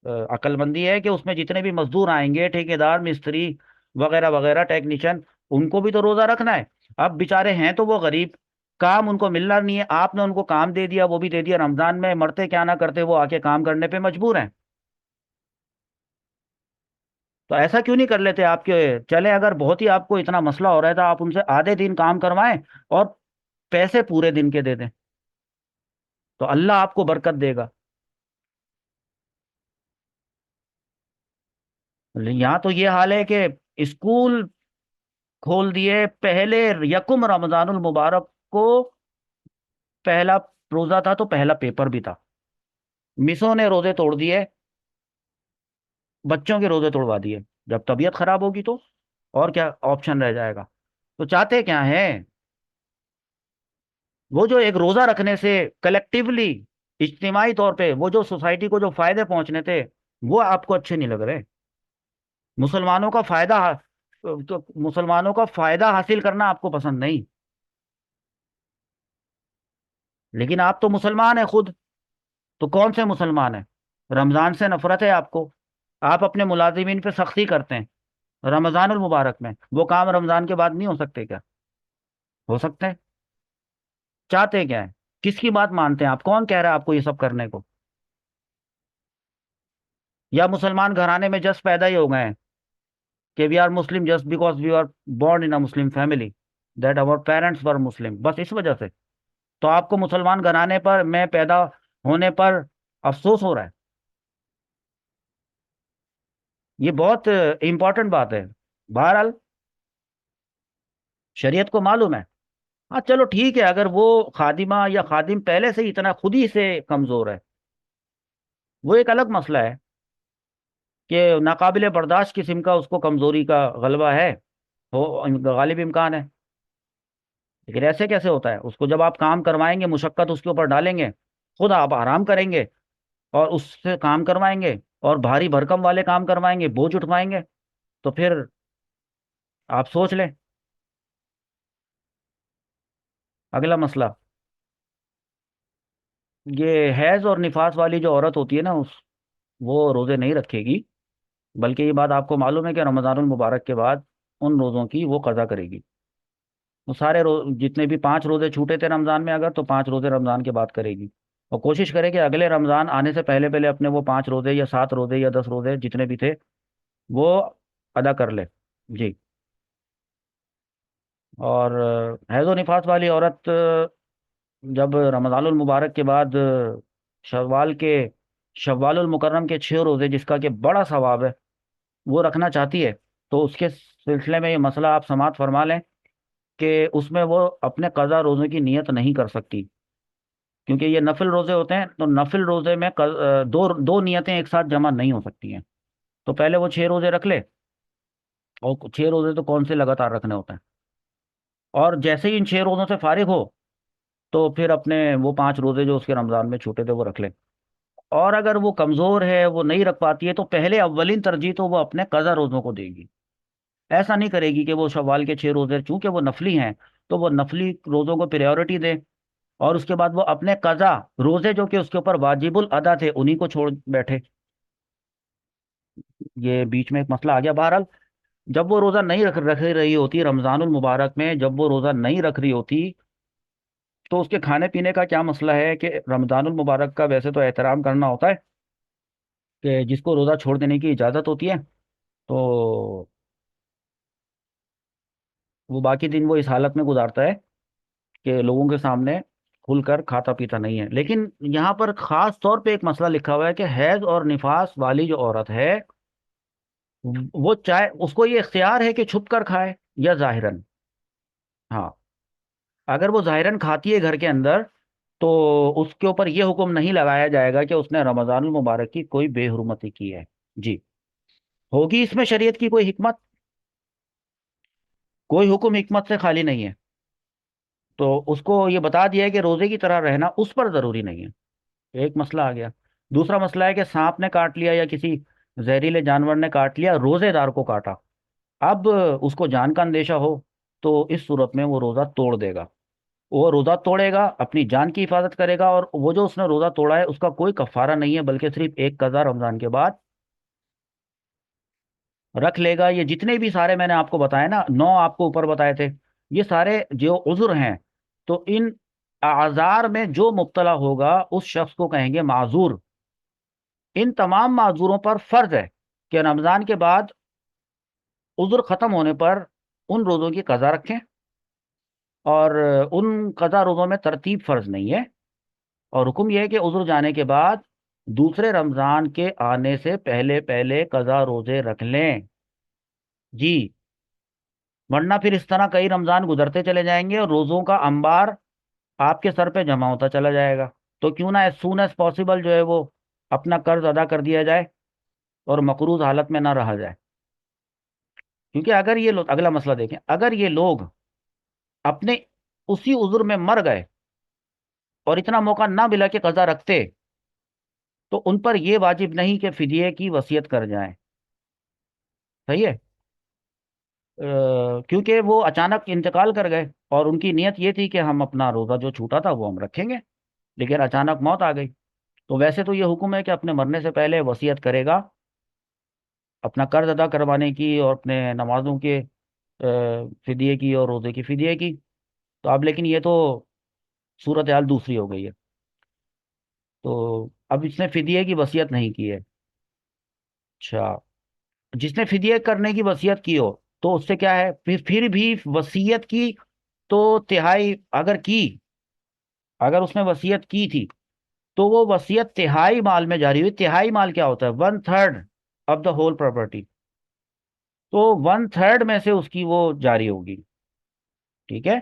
अक्लमंदी है कि उसमें जितने भी मजदूर आएंगे, ठेकेदार, मिस्त्री वगैरह वगैरह, टेक्नीशियन, उनको भी तो रोजा रखना है। अब बेचारे हैं तो वो गरीब, काम उनको मिलना नहीं है, आपने उनको काम दे दिया, वो भी दे दिया रमजान में, मरते क्या ना करते वो आके काम करने पे मजबूर हैं। तो ऐसा क्यों नहीं कर लेते आपके? चले, अगर बहुत ही आपको इतना मसला हो रहा था, आप उनसे आधे दिन काम करवाएं और पैसे पूरे दिन के दे दें, तो अल्लाह आपको बरकत देगा। यहाँ तो ये हाल है कि स्कूल खोल दिए पहले, यकुम रमजानुल मुबारक को पहला रोजा था तो पहला पेपर भी था। मिसों ने रोजे तोड़ दिए, बच्चों के रोजे तोड़वा दिए। जब तबीयत खराब होगी तो और क्या ऑप्शन रह जाएगा? तो चाहते क्या है? वो जो एक रोजा रखने से कलेक्टिवली, इज्तिमाई तौर पे वो जो सोसाइटी को जो फायदे पहुंचने थे, वो आपको अच्छे नहीं लग रहे। मुसलमानों का फायदा, तो मुसलमानों का फायदा हासिल करना आपको पसंद नहीं। लेकिन आप तो मुसलमान हैं खुद। तो कौन से मुसलमान हैं? रमजान से नफरत है आपको। आप अपने मुलाजिमीन पे सख्ती करते हैं रमजानुल मुबारक में, वो काम रमजान के बाद नहीं हो सकते क्या? हो सकते हैं। चाहते क्या है? किसकी बात मानते हैं आप? कौन कह रहा है आपको ये सब करने को? या मुसलमान घराने में जस्ट पैदा ही हो गए हैं कि we are Muslim just because we are born in a Muslim family, that our parents were Muslim, बस इस वजह से? तो आपको मुसलमान घराने पर में पैदा होने पर अफसोस हो रहा है? ये बहुत इंपॉर्टेंट बात है। बहरहाल शरीयत को मालूम है। हाँ चलो ठीक है, अगर वो खादिमा या खादिम पहले से ही इतना खुद ही से कमजोर है, वो एक अलग मसला है कि नाकाबिले बर्दाश्त किस्म का उसको कमजोरी का गलबा है, हो गालिब इम्कान है। लेकिन ऐसे कैसे होता है? उसको जब आप काम करवाएंगे, मुशक्कत उसके ऊपर डालेंगे, खुद आप आराम करेंगे और उससे काम करवाएंगे और भारी भरकम वाले काम करवाएंगे, बोझ उठवाएंगे, तो फिर आप सोच लें। अगला मसला, ये हैज और निफास वाली जो औरत होती है ना, उस वो रोजे नहीं रखेगी। बल्कि ये बात आपको मालूम है कि रमजानुल मुबारक के बाद उन रोज़ों की वो कज़ा करेगी। वो सारे जितने भी 5 रोज़े छूटे थे रमज़ान में, अगर तो 5 रोज़े रमज़ान के बाद करेगी। और कोशिश करे कि अगले रमज़ान आने से पहले पहले अपने वो 5 रोज़े या 7 रोज़े या 10 रोज़े जितने भी थे वो अदा कर ले। जी। और हैज़ो निफास वाली औरत जब रमज़ानुल मुबारक के बाद शव्वाल के शव्वालुल मुकर्रम के 6 रोज़े, जिसका कि बड़ा सवाब है, वो रखना चाहती है, तो उसके सिलसिले में ये मसला आप समात फरमा लें कि उसमें वो अपने कज़ा रोज़े की नियत नहीं कर सकती। क्योंकि ये नफिल रोज़े होते हैं, तो नफिल रोज़े में दो दो नियतें एक साथ जमा नहीं हो सकती हैं। तो पहले वो 6 रोज़े रख ले, और 6 रोज़े तो कौन से लगातार रखने होते हैं। और जैसे ही इन 6 रोज़ों से फारिग हो, तो फिर अपने वो 5 रोज़े जो उसके रमज़ान में छूटे थे वो रख ले। और अगर वो कमज़ोर है, वो नहीं रख पाती है, तो पहले अव्वलीन तरजीह तो वो अपने कज़ा रोज़ों को देगी। ऐसा नहीं करेगी कि वो शव्वाल के 6 रोज़े, चूंकि वो नफली हैं, तो वो नफली रोज़ों को प्रायोरिटी दे, और उसके बाद वो अपने कज़ा रोज़े जो कि उसके ऊपर वाजिबुल अदा थे उन्हीं को छोड़ बैठे। ये बीच में एक मसला आ गया। बहरहाल जब वो रोज़ा नहीं रख रही होती रमज़ानुल मुबारक में, जब वो रोज़ा नहीं रख रही होती, तो उसके खाने पीने का क्या मसला है कि रमज़ानुल मुबारक का वैसे तो एहतराम करना होता है कि जिसको रोज़ा छोड़ देने की इजाज़त होती है, तो वो बाकी दिन वो इस हालत में गुजारता है कि लोगों के सामने खुलकर खाता पीता नहीं है। लेकिन यहाँ पर खास तौर पे एक मसला लिखा हुआ है कि हैज और निफास वाली जो औरत है, वो चाहे उसको ये इख्तियार है कि छुप कर खाए या जाहिरन। हाँ, अगर वो जाहिरन खाती है घर के अंदर, तो उसके ऊपर ये हुक्म नहीं लगाया जाएगा कि उसने रमजान मुबारक की कोई बेहुरमती की है। जी। होगी इसमें शरीयत की कोई हिकमत? कोई हुक्म हिकमत से खाली नहीं है। तो उसको ये बता दिया है कि रोजे की तरह रहना उस पर जरूरी नहीं है। एक मसला आ गया। दूसरा मसला है कि सांप ने काट लिया या किसी जहरीले जानवर ने काट लिया, रोजेदार को काटा। अब उसको जान का अंदेशा हो, तो इस सूरत में वो रोजा तोड़ देगा। वो रोजा तोड़ेगा, अपनी जान की हिफाजत करेगा, और वो जो उसने रोजा तोड़ा है उसका कोई कफारा नहीं है, बल्कि सिर्फ एक कज़ा रमजान के बाद रख लेगा। ये जितने भी सारे मैंने आपको बताए ना, 9 आपको ऊपर बताए थे, ये सारे जो उज़्र हैं, तो इन आज़ार में जो मुब्तला होगा उस शख्स को कहेंगे माजूर। इन तमाम माजूरों पर फर्ज है कि रमजान के बाद उज़्र खत्म होने पर उन रोज़ों की कज़ा रखें। और उन कज़ा रोज़ों में तरतीब फर्ज नहीं है। और हुक्म यह है कि उज़्र जाने के बाद दूसरे रमजान के आने से पहले पहले कज़ा रोजे रख लें। जी। वरना फिर इस तरह कई रमजान गुजरते चले जाएंगे और रोजों का अंबार आपके सर पे जमा होता चला जाएगा। तो क्यों ना एज सून एज पॉसिबल जो है वो अपना कर्ज अदा कर दिया जाए और मकरूज हालत में ना रहा जाए। क्योंकि अगर ये लोग, अगला मसला देखें, अगर ये लोग अपने उसी उज़्र में मर गए और इतना मौका ना मिला कि कज़ा रखते, तो उन पर यह वाजिब नहीं कि फिदिये की वसीयत कर जाएं। सही है। क्योंकि वो अचानक इंतकाल कर गए और उनकी नीयत ये थी कि हम अपना रोज़ा जो छूटा था वो हम रखेंगे, लेकिन अचानक मौत आ गई। तो वैसे तो ये हुक्म है कि अपने मरने से पहले वसीयत करेगा अपना कर्ज अदा करवाने की और अपने नमाजों के फिदिये की और रोज़े की फिदिये की। तो अब लेकिन ये तो सूरत हाल दूसरी हो गई है। तो अब इसने फिदिये की वसीयत नहीं की है। अच्छा, जिसने फिदिये करने की वसीयत की हो, तो उससे क्या है, फिर भी वसीयत की तो तिहाई अगर की, अगर उसने वसीयत की थी, तो वो वसीयत तिहाई माल में जारी हुई। तिहाई माल क्या होता है? 1/3 ऑफ द होल प्रॉपर्टी। तो 1/3 में से उसकी वो जारी होगी। ठीक है।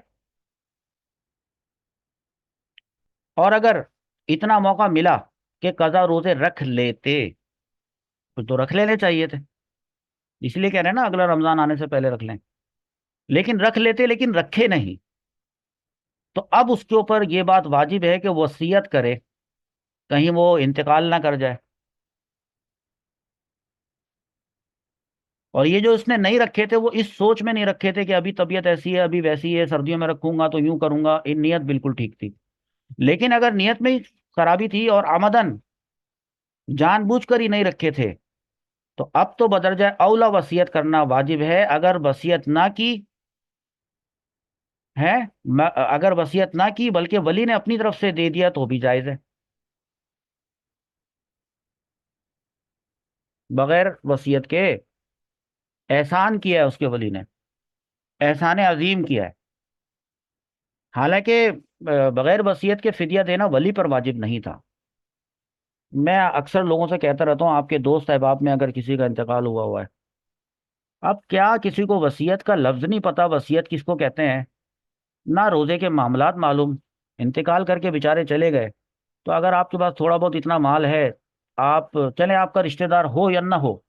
और अगर इतना मौका मिला कि कज़ा रोजे रख लेते, तो रख लेने चाहिए थे। इसलिए कह रहे हैं ना, अगला रमजान आने से पहले रख लें। लेकिन रख लेते, लेकिन रखे नहीं। तो अब उसके ऊपर ये बात वाजिब है कि वसीयत करे, कहीं वो इंतकाल ना कर जाए। और ये जो उसने नहीं रखे थे, वो इस सोच में नहीं रखे थे कि अभी तबीयत ऐसी है, अभी वैसी है, सर्दियों में रखूंगा तो यूं करूंगा। इन नियत बिल्कुल ठीक थी। लेकिन अगर नियत में ही खराबी थी और आमदन जानबूझकर ही नहीं रखे थे, तो अब तो बदरजा औला वसीयत करना वाजिब है। अगर वसीयत ना की है, अगर वसीयत ना की बल्कि वली ने अपनी तरफ से दे दिया, तो भी जायज है। बगैर वसीयत के एहसान किया है उसके वली ने, एहसान अजीम किया है। हालांकि बगैर वसीयत के फिदिया देना वली पर वाजिब नहीं था। मैं अक्सर लोगों से कहता रहता हूँ, आपके दोस्त अहबाब में अगर किसी का इंतकाल हुआ हुआ है, अब क्या किसी को वसीयत का लफ्ज नहीं पता, वसीयत किसको कहते हैं, ना रोजे के मामलात मालूम, इंतकाल करके बेचारे चले गए। तो अगर आपके पास थोड़ा बहुत इतना माल है, आप चले, आपका रिश्तेदार हो या ना हो,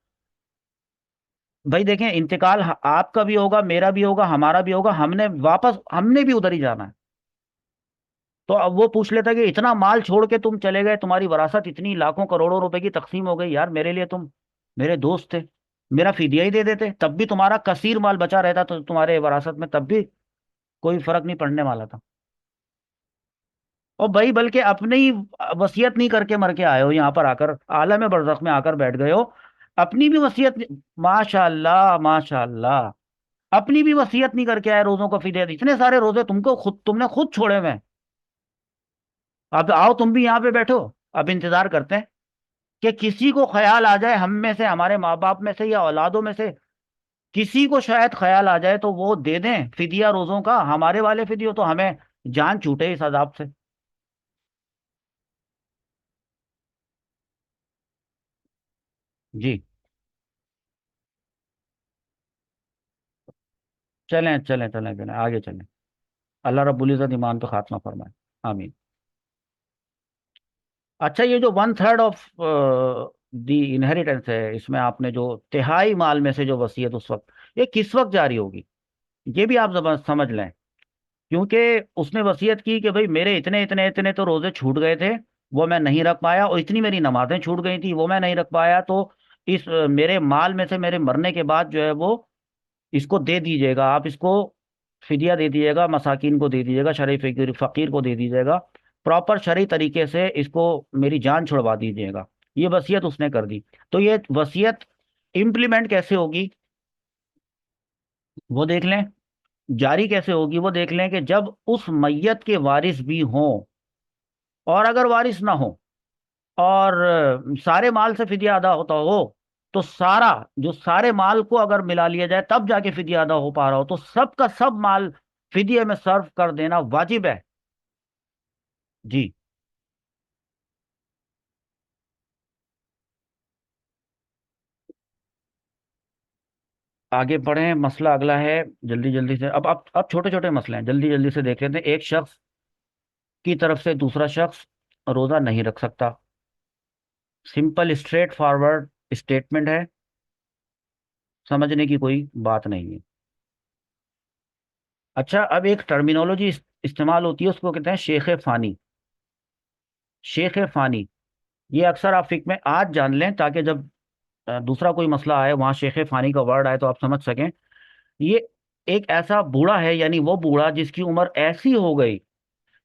भाई देखें, इंतकाल आपका भी होगा, मेरा भी होगा, हमारा भी होगा, हमने भी उधर ही जाना है। तो अब वो पूछ लेता कि इतना माल छोड़ के तुम चले गए, तुम्हारी वरासत इतनी लाखों करोड़ों रुपए की तकसीम हो गई, यार मेरे लिए तुम मेरे दोस्त थे, मेरा फिदिया ही दे देते, तब भी तुम्हारा कसीर माल बचा रहता, तो तुम्हारे वरासत में तब भी कोई फर्क नहीं पड़ने वाला था। और भाई बल्कि अपने ही वसीयत नहीं करके मर के आए हो, यहाँ पर आकर आलम बरज़ख में आकर बैठ गए हो। अपनी भी वसीयत माशाल्लाह माशाल्लाह, अपनी भी वसीयत नहीं करके आए, रोजों को फिदिया, इतने सारे रोजे तुमने खुद छोड़े हुए हैं। अब आओ तुम भी यहाँ पे बैठो। अब इंतजार करते हैं कि किसी को ख्याल आ जाए, हम में से, हमारे माँ बाप में से या औलादों में से, किसी को शायद ख्याल आ जाए तो वो दे दें फिदिया रोजों का, हमारे वाले फिदियो तो हमें जान छूटे इस अजाब से। जी। चलें चलें चलें चलें, आगे चलें। अल्लाह रब्बुल इज़्ज़त ईमान पे खात्मा फरमाए। आमीन। अच्छा, ये जो 1/3 ऑफ दी इनहेरिटेंस है, इसमें आपने जो तिहाई माल में से जो वसीयत उस वक्त, ये किस वक्त जारी होगी? ये भी आप समझ लें। क्योंकि उसने वसीयत की कि भाई मेरे इतने इतने इतने तो रोजे छूट गए थे, वो मैं नहीं रख पाया, और इतनी मेरी नमाजें छूट गई थी वो मैं नहीं रख पाया, तो इस मेरे माल में से मेरे मरने के बाद जो है वो इसको दे दीजिएगा, आप इसको फिदिया दे दीजिएगा, मसाकिन को दे दीजिएगा, शरई फकीर फकीर को दे दीजिएगा, प्रॉपर शरई तरीके से इसको मेरी जान छुड़वा दीजिएगा। ये वसीयत उसने कर दी। तो ये वसीयत इम्प्लीमेंट कैसे होगी वो देख लें, जारी कैसे होगी वो देख लें, कि जब उस मैयत के वारिस भी हों, और अगर वारिस ना हो, और सारे माल से फिदिया अदा होता हो, तो सारा, जो सारे माल को अगर मिला लिया जाए तब जाके फिदिया अदा हो पा रहा हो, तो सब का सब माल फिदिये में सर्व कर देना वाजिब है। जी। आगे बढ़े, मसला अगला है। जल्दी जल्दी से, अब छोटे छोटे मसले हैं, जल्दी जल्दी से देख लेते हैं। एक शख्स की तरफ से दूसरा शख्स रोजा नहीं रख सकता। सिंपल स्ट्रेट फॉरवर्ड स्टेटमेंट है, समझने की कोई बात नहीं है। अच्छा, अब एक टर्मिनोलॉजी इस्तेमाल होती है, उसको कहते हैं शेख फानी। शेख फानी, ये अक्सर आप फिक में आज जान लें, ताकि जब दूसरा कोई मसला आए वहां शेख फानी का वर्ड आए तो आप समझ सकें। ये एक ऐसा बूढ़ा है, यानी वो बूढ़ा जिसकी उम्र ऐसी हो गई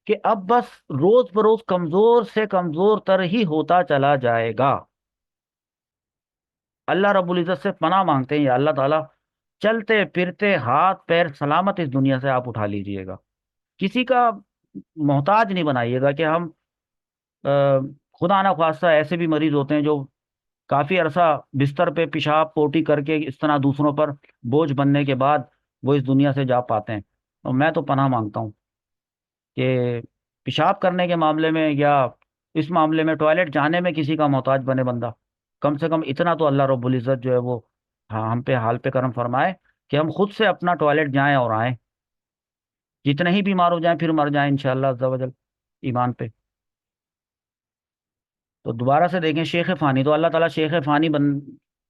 कि अब बस रोज बरोज कमजोर से कमजोर तर ही होता चला जाएगा। अल्लाह रब्बुल इज़्ज़त से पनाह मांगते हैं, या अल्लाह ताला चलते फिरते हाथ पैर सलामत इस दुनिया से आप उठा लीजिएगा। किसी का मोहताज नहीं बनाइएगा, कि हम अ, खुदा ना खास्ता ऐसे भी मरीज होते हैं जो काफी अरसा बिस्तर पे पेशाब पोटी करके इस तरह दूसरों पर बोझ बनने के बाद वो इस दुनिया से जा पाते हैं। और मैं तो पनाह मांगता हूँ कि पेशाब करने के मामले में, या इस मामले में टॉयलेट जाने में किसी का मोहताज बने बंदा, कम से कम इतना तो अल्लाह रब्बुल इज़्ज़त जो है वो, हाँ, हम पे हाल पे करम फरमाए कि हम खुद से अपना टॉयलेट जाएं और आएं। जितने ही बीमार हो जाएं फिर मर जाएं इंशाअल्लाह अज़्ज़ा वजल, ईमान पे। तो दोबारा से देखें, शेख फ़ानी, तो अल्लाह ताला शेख फ़ानी बन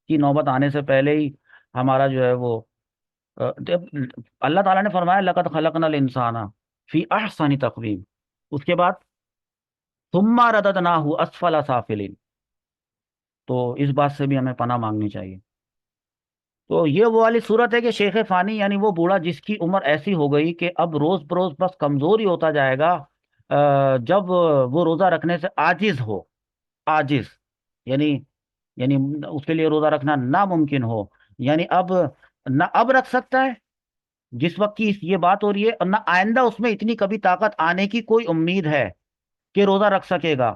की नौबत आने से पहले ही हमारा जो है वो, अल्लाह ताला ने फरमाया लक़द खलक़नल इंसाना फी अहसनी तक़वीम। उसके बाद सुम्मा रददनाहु अस्फला साफिलिन। तो इस बात से भी हमें पनाह मांगनी चाहिए। तो ये वो वाली सूरत है कि शेख फानी, यानी वो बूढ़ा जिसकी उम्र ऐसी हो गई कि अब रोज बरोज बस कमजोर ही होता जाएगा, जब वो रोजा रखने से आजिज हो। आजिज, यानी यानी उसके लिए रोजा रखना नामुमकिन हो, यानी अब ना अब रख सकता है जिस वक्त की ये बात हो रही है, और ना आइंदा उसमें इतनी कभी ताकत आने की कोई उम्मीद है कि रोजा रख सकेगा।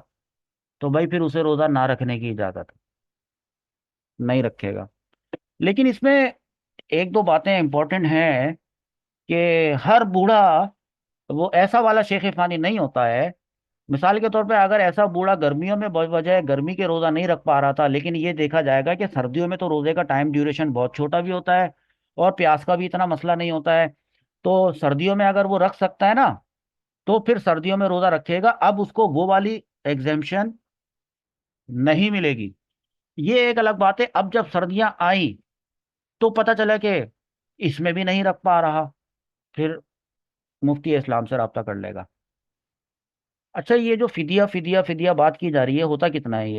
तो भाई फिर उसे रोजा ना रखने की इजाजत, नहीं रखेगा। लेकिन इसमें एक दो बातें इंपॉर्टेंट हैं, कि हर बूढ़ा वो ऐसा वाला शेख फानी नहीं होता है। मिसाल के तौर पे अगर ऐसा बूढ़ा गर्मियों में बजाय गर्मी के रोजा नहीं रख पा रहा था, लेकिन ये देखा जाएगा कि सर्दियों में तो रोजे का टाइम ड्यूरेशन बहुत छोटा भी होता है, और प्यास का भी इतना मसला नहीं होता है, तो सर्दियों में अगर वो रख सकता है ना, तो फिर सर्दियों में रोजा रखेगा। अब उसको वो वाली एग्जेम्पशन नहीं मिलेगी। ये एक अलग बात है। अब जब सर्दियां आई तो पता चला कि इसमें भी नहीं रख पा रहा, फिर मुफ्ती इस्लाम से रब्ता कर लेगा। अच्छा, ये जो फिदिया फिदिया फिदिया बात की जा रही है, होता कितना है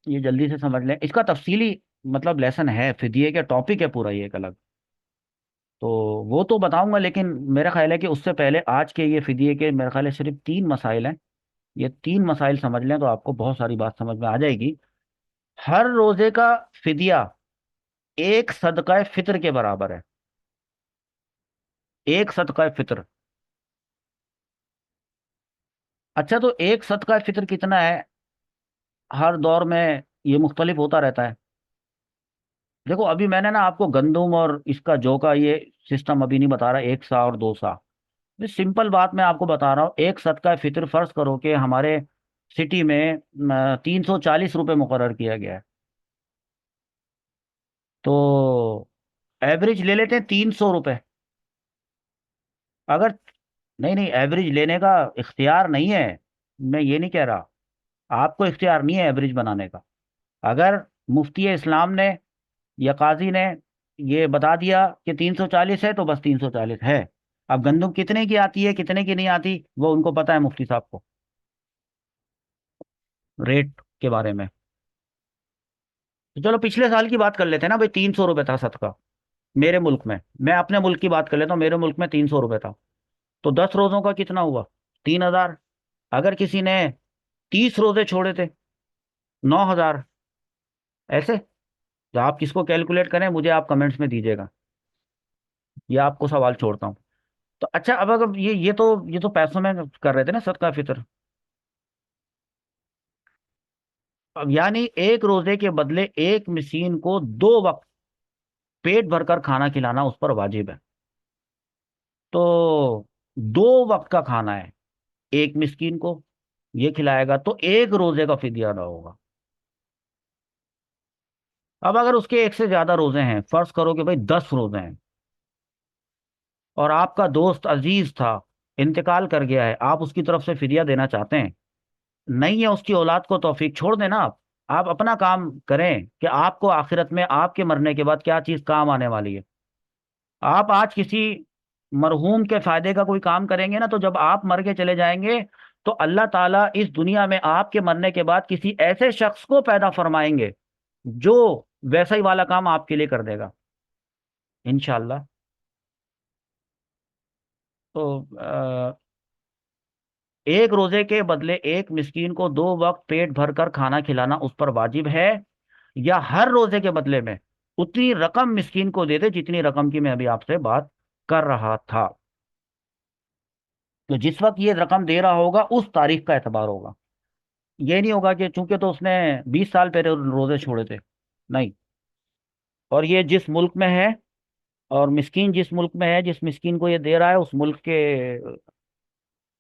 ये जल्दी से समझ लें। इसका तफसीली मतलब लेसन है, फिदिये का टॉपिक है पूरा ये एक अलग। तो वो तो बताऊंगा, लेकिन मेरा ख्याल है कि उससे पहले आज के ये फिदिये के मेरे ख्याल है सिर्फ 3 मसाइल हैं। ये 3 मसाइल समझ लें तो आपको बहुत सारी बात समझ में आ जाएगी। हर रोजे का फिदिया एक सदका फितर के बराबर है। एक सदका फितर। अच्छा, तो एक सदका फितर कितना है? हर दौर में ये मुख्तलिफ होता रहता है। देखो अभी मैंने ना आपको गंदुम और इसका जौ का ये सिस्टम अभी नहीं बता रहा, एक सा और दो सा। ये सिंपल बात मैं आपको बता रहा हूँ, एक सदका फितर फर्ज करो कि हमारे सिटी में 340 रुपये मुकर्रर किया गया है, तो एवरेज ले लेते हैं 300 रुपये। अगर, नहीं नहीं, एवरेज लेने का इख्तियार नहीं है, मैं ये नहीं कह रहा, आपको इख्तियार नहीं है एवरेज बनाने का। अगर मुफ्ती इस्लाम ने या काजी ने ये बता दिया कि 340 है तो बस 340 है। अब गंदुम कितने की आती है कितने की नहीं आती वो उनको पता है, मुफ्ती साहब को, रेट के बारे में। तो चलो पिछले साल की बात कर लेते हैं ना भाई, 300 रुपये था सदका मेरे मुल्क में। मैं अपने मुल्क की बात कर लेता हूँ, मेरे मुल्क में 300 रुपये था। तो 10 रोजों का कितना हुआ? 3,000। अगर किसी ने 30 रोजे छोड़े थे, 9,000। ऐसे, तो आप किसको कैलकुलेट करें, मुझे आप कमेंट्स में दीजिएगा, ये आपको सवाल छोड़ता हूँ। तो अच्छा, अब अगर ये तो पैसों में कर रहे थे ना सदका फितर। अब यानी एक रोजे के बदले एक मिस्कीन को 2 वक्त पेट भरकर खाना खिलाना उस पर वाजिब है। तो 2 वक्त का खाना है, एक मिस्कीन को ये खिलाएगा तो एक रोजे का फिदिया अदा होगा। अब अगर उसके एक से ज्यादा रोजे हैं, फर्ज करो कि भाई 10 रोजे हैं, और आपका दोस्त अजीज था, इंतकाल कर गया है, आप उसकी तरफ से फिदिया देना चाहते हैं, नहीं है उसकी औलाद को तौफीक, छोड़ देना आप अपना काम करें कि आपको आखिरत में आपके मरने के बाद क्या चीज काम आने वाली है। आप आज किसी मरहूम के फायदे का कोई काम करेंगे ना, तो जब आप मर के चले जाएंगे तो अल्लाह ताला इस दुनिया में आपके मरने के बाद किसी ऐसे शख्स को पैदा फरमाएंगे जो वैसा ही वाला काम आपके लिए कर देगा, इंशाल्लाह। तो एक रोजे के बदले एक मिस्कीन को 2 वक्त पेट भर कर खाना खिलाना उस पर वाजिब है, या हर रोजे के बदले में उतनी रकम मिस्कीन को दे दे जितनी रकम की मैं अभी आपसे बात कर रहा था। तो जिस वक्त ये रकम दे रहा होगा उस तारीख का एतबार होगा। ये नहीं होगा कि चूंकि तो उसने 20 साल पहले रोजे छोड़े थे, नहीं। और ये जिस मुल्क में है, और मिस्कीन जिस मुल्क में है, जिस मिस्कीन को ये दे रहा है उस मुल्क के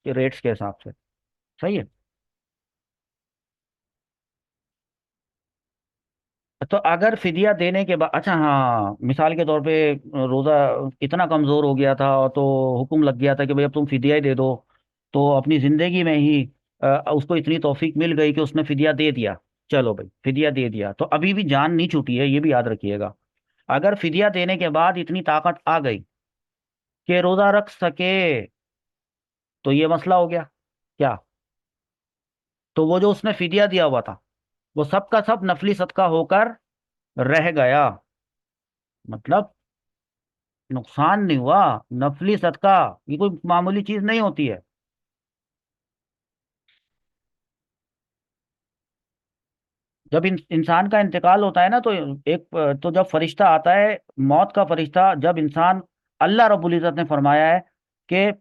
रेट्स के हिसाब से, सही है। तो अगर फिदिया देने के बाद, अच्छा हाँ, मिसाल के तौर पे रोजा इतना कमजोर हो गया था तो हुक्म लग गया था कि भाई अब तुम फिदिया ही दे दो, तो अपनी जिंदगी में ही उसको इतनी तौफीक मिल गई कि उसने फिदिया दे दिया, चलो भाई फिदिया दे दिया, तो अभी भी जान नहीं छूटी है, ये भी याद रखिएगा। अगर फिदिया देने के बाद इतनी ताकत आ गई कि रोजा रख सके, तो ये मसला हो गया क्या, तो वो जो उसने फिदिया दिया हुआ था वो सब का सब नफली सदका होकर रह गया, मतलब नुकसान नहीं हुआ। नफली सदका ये कोई मामूली चीज नहीं होती है। जब इंसान का इंतकाल होता है ना, तो तो जब फरिश्ता आता है, मौत का फरिश्ता, जब इंसान, अल्लाह रब्बुल इज्जत ने फरमाया है कि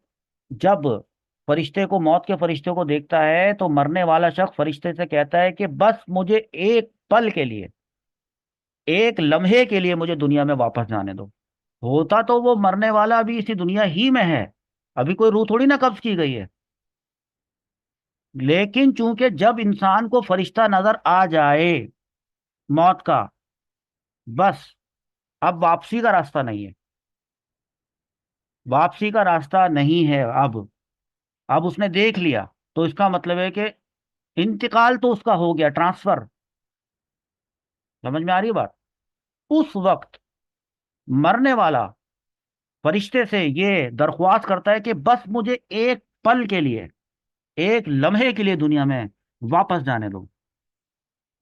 जब फरिश्ते को, मौत के फरिश्ते को देखता है तो मरने वाला शख्स फरिश्ते से कहता है कि बस मुझे एक पल के लिए, एक लम्हे के लिए मुझे दुनिया में वापस जाने दो। होता तो वो मरने वाला अभी इसी दुनिया ही में है, अभी कोई रूह थोड़ी ना कब्ज की गई है। लेकिन चूंकि जब इंसान को फरिश्ता नजर आ जाए मौत का, बस अब वापसी का रास्ता नहीं है, वापसी का रास्ता नहीं है अब उसने देख लिया, तो इसका मतलब है कि इंतकाल तो उसका हो गया, ट्रांसफर। समझ में आ रही है बात? उस वक्त मरने वाला फरिश्ते से ये दरख्वास्त करता है कि बस मुझे एक पल के लिए, एक लम्हे के लिए दुनिया में वापस जाने दो।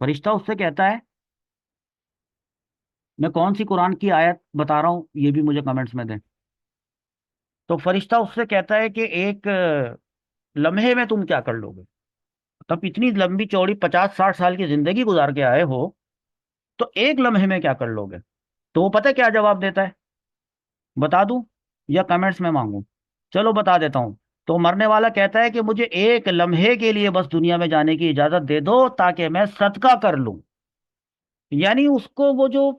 फरिश्ता उससे कहता है, मैं कौन सी कुरान की आयत बता रहा हूं ये भी मुझे कमेंट्स में दें। तो फरिश्ता उससे कहता है कि एक लम्हे में तुम क्या कर लोगे, तब इतनी लंबी चौड़ी 50-60 साल की जिंदगी गुजार के आए हो, तो एक लम्हे में क्या कर लोगे। तो वो पता है क्या जवाब देता है, बता दूं या कमेंट्स में मांगू? चलो बता देता हूं। तो मरने वाला कहता है कि मुझे एक लम्हे के लिए बस दुनिया में जाने की इजाजत दे दो ताकि मैं सदका कर लूं। यानी उसको वो जो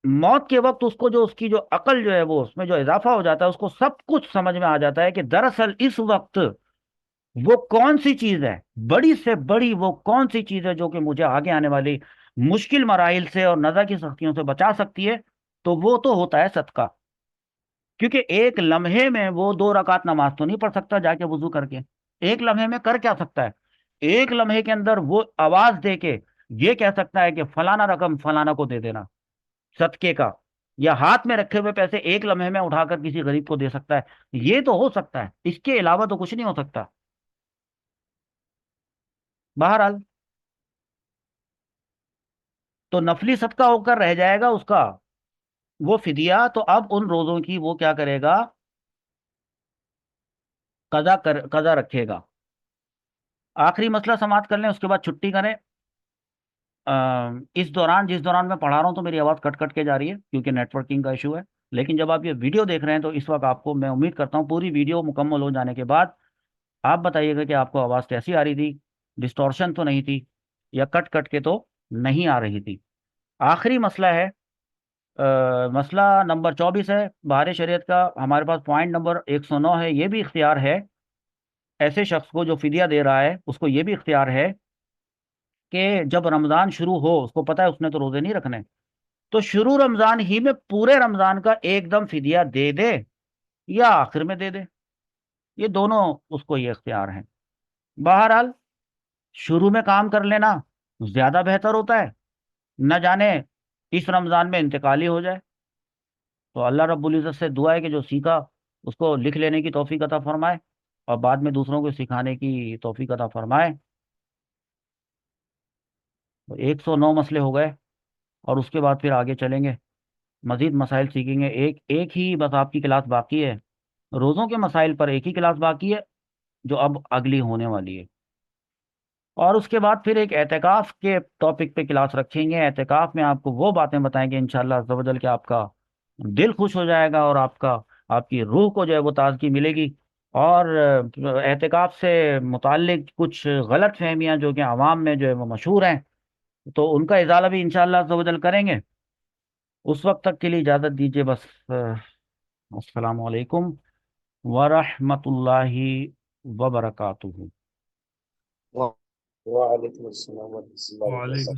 मौत के वक्त उसको जो उसकी जो अकल जो है वो उसमें जो इजाफा हो जाता है, उसको सब कुछ समझ में आ जाता है कि दरअसल इस वक्त वो कौन सी चीज है, बड़ी से बड़ी वो कौन सी चीज है जो कि मुझे आगे आने वाली मुश्किल मराइल से और नज़र की सख्तियों से बचा सकती है। तो वो तो होता है सदका। क्योंकि एक लम्हे में वो 2 रकात नमाज तो नहीं पढ़ सकता जाके वुजू करके। एक लम्हे में कर क्या सकता है? एक लम्हे के अंदर वो आवाज दे के ये कह सकता है कि फलाना रकम फलाना को दे देना सदके का, या हाथ में रखे हुए पैसे एक लम्हे में उठाकर किसी गरीब को दे सकता है। ये तो हो सकता है, इसके अलावा तो कुछ नहीं हो सकता। बहरहाल, तो नफली सदका होकर रह जाएगा उसका वो फिदिया। तो अब उन रोजों की वो क्या करेगा? कजा रखेगा। आखिरी मसला समाप्त कर लें, उसके बाद छुट्टी करें। इस दौरान, जिस दौरान मैं पढ़ा रहा हूँ, तो मेरी आवाज़ कट कट के जा रही है क्योंकि नेटवर्किंग का इशू है। लेकिन जब आप ये वीडियो देख रहे हैं तो इस वक्त आपको, मैं उम्मीद करता हूँ पूरी वीडियो मुकम्मल हो जाने के बाद आप बताइएगा कि आपको आवाज़ कैसी आ रही थी, डिस्टॉर्शन तो नहीं थी, या कट कट के तो नहीं आ रही थी। आखिरी मसला है, मसला नंबर 24 है बाहर शरीयत का। हमारे पास पॉइंट नंबर 109 है। ये भी इख्तियार है ऐसे शख्स को जो फिदिया दे रहा है, उसको ये भी इख्तियार है कि जब रमज़ान शुरू हो, उसको पता है उसने तो रोज़े नहीं रखने, तो शुरू रमज़ान ही में पूरे रमज़ान का एकदम फिदिया दे दे या आखिर में दे दे। ये दोनों उसको ये इख्तियार है। बहरहाल, शुरू में काम कर लेना ज़्यादा बेहतर होता है, न जाने इस रमज़ान में इंतकाल ही हो जाए। तो अल्लाह रब्बुल इज़्ज़त से दुआ है कि जो सीखा उसको लिख लेने की तौफीक अता फरमाए और बाद में दूसरों को सिखाने की तौफीक अता फरमाए। तो 109 मसले हो गए और उसके बाद फिर आगे चलेंगे, मजीद मसाइल सीखेंगे। एक एक ही बस आपकी क्लास बाकी है, रोज़ों के मसाइल पर एक ही क्लास बाकी है जो अब अगली होने वाली है। और उसके बाद फिर एक एहतिकाफ के टॉपिक पे क्लास रखेंगे। एहतिकाफ में आपको वो बातें बताएंगे इंशाअल्लाह अज़्ज़ा वजल कि आपका दिल खुश हो जाएगा और आपकी रूह को जो है वो ताजगी मिलेगी। और एहतिकाफ से मुताल्लिक कुछ गलत फहमियाँ जो कि आवाम में जो है वो मशहूर हैं, तो उनका इजाला भी इंशाअल्लाह अज़्ज़ा वजल करेंगे। उस वक्त तक के लिए इजाज़त दीजिए बस। अस्सलामु अलैकुम वरहमतुल्लाहि वबरकातुहू। वालेकुम अस्सलाम वरहमतुल्लाहि वालेकुम वबरकातुहू।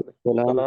अस्सलाम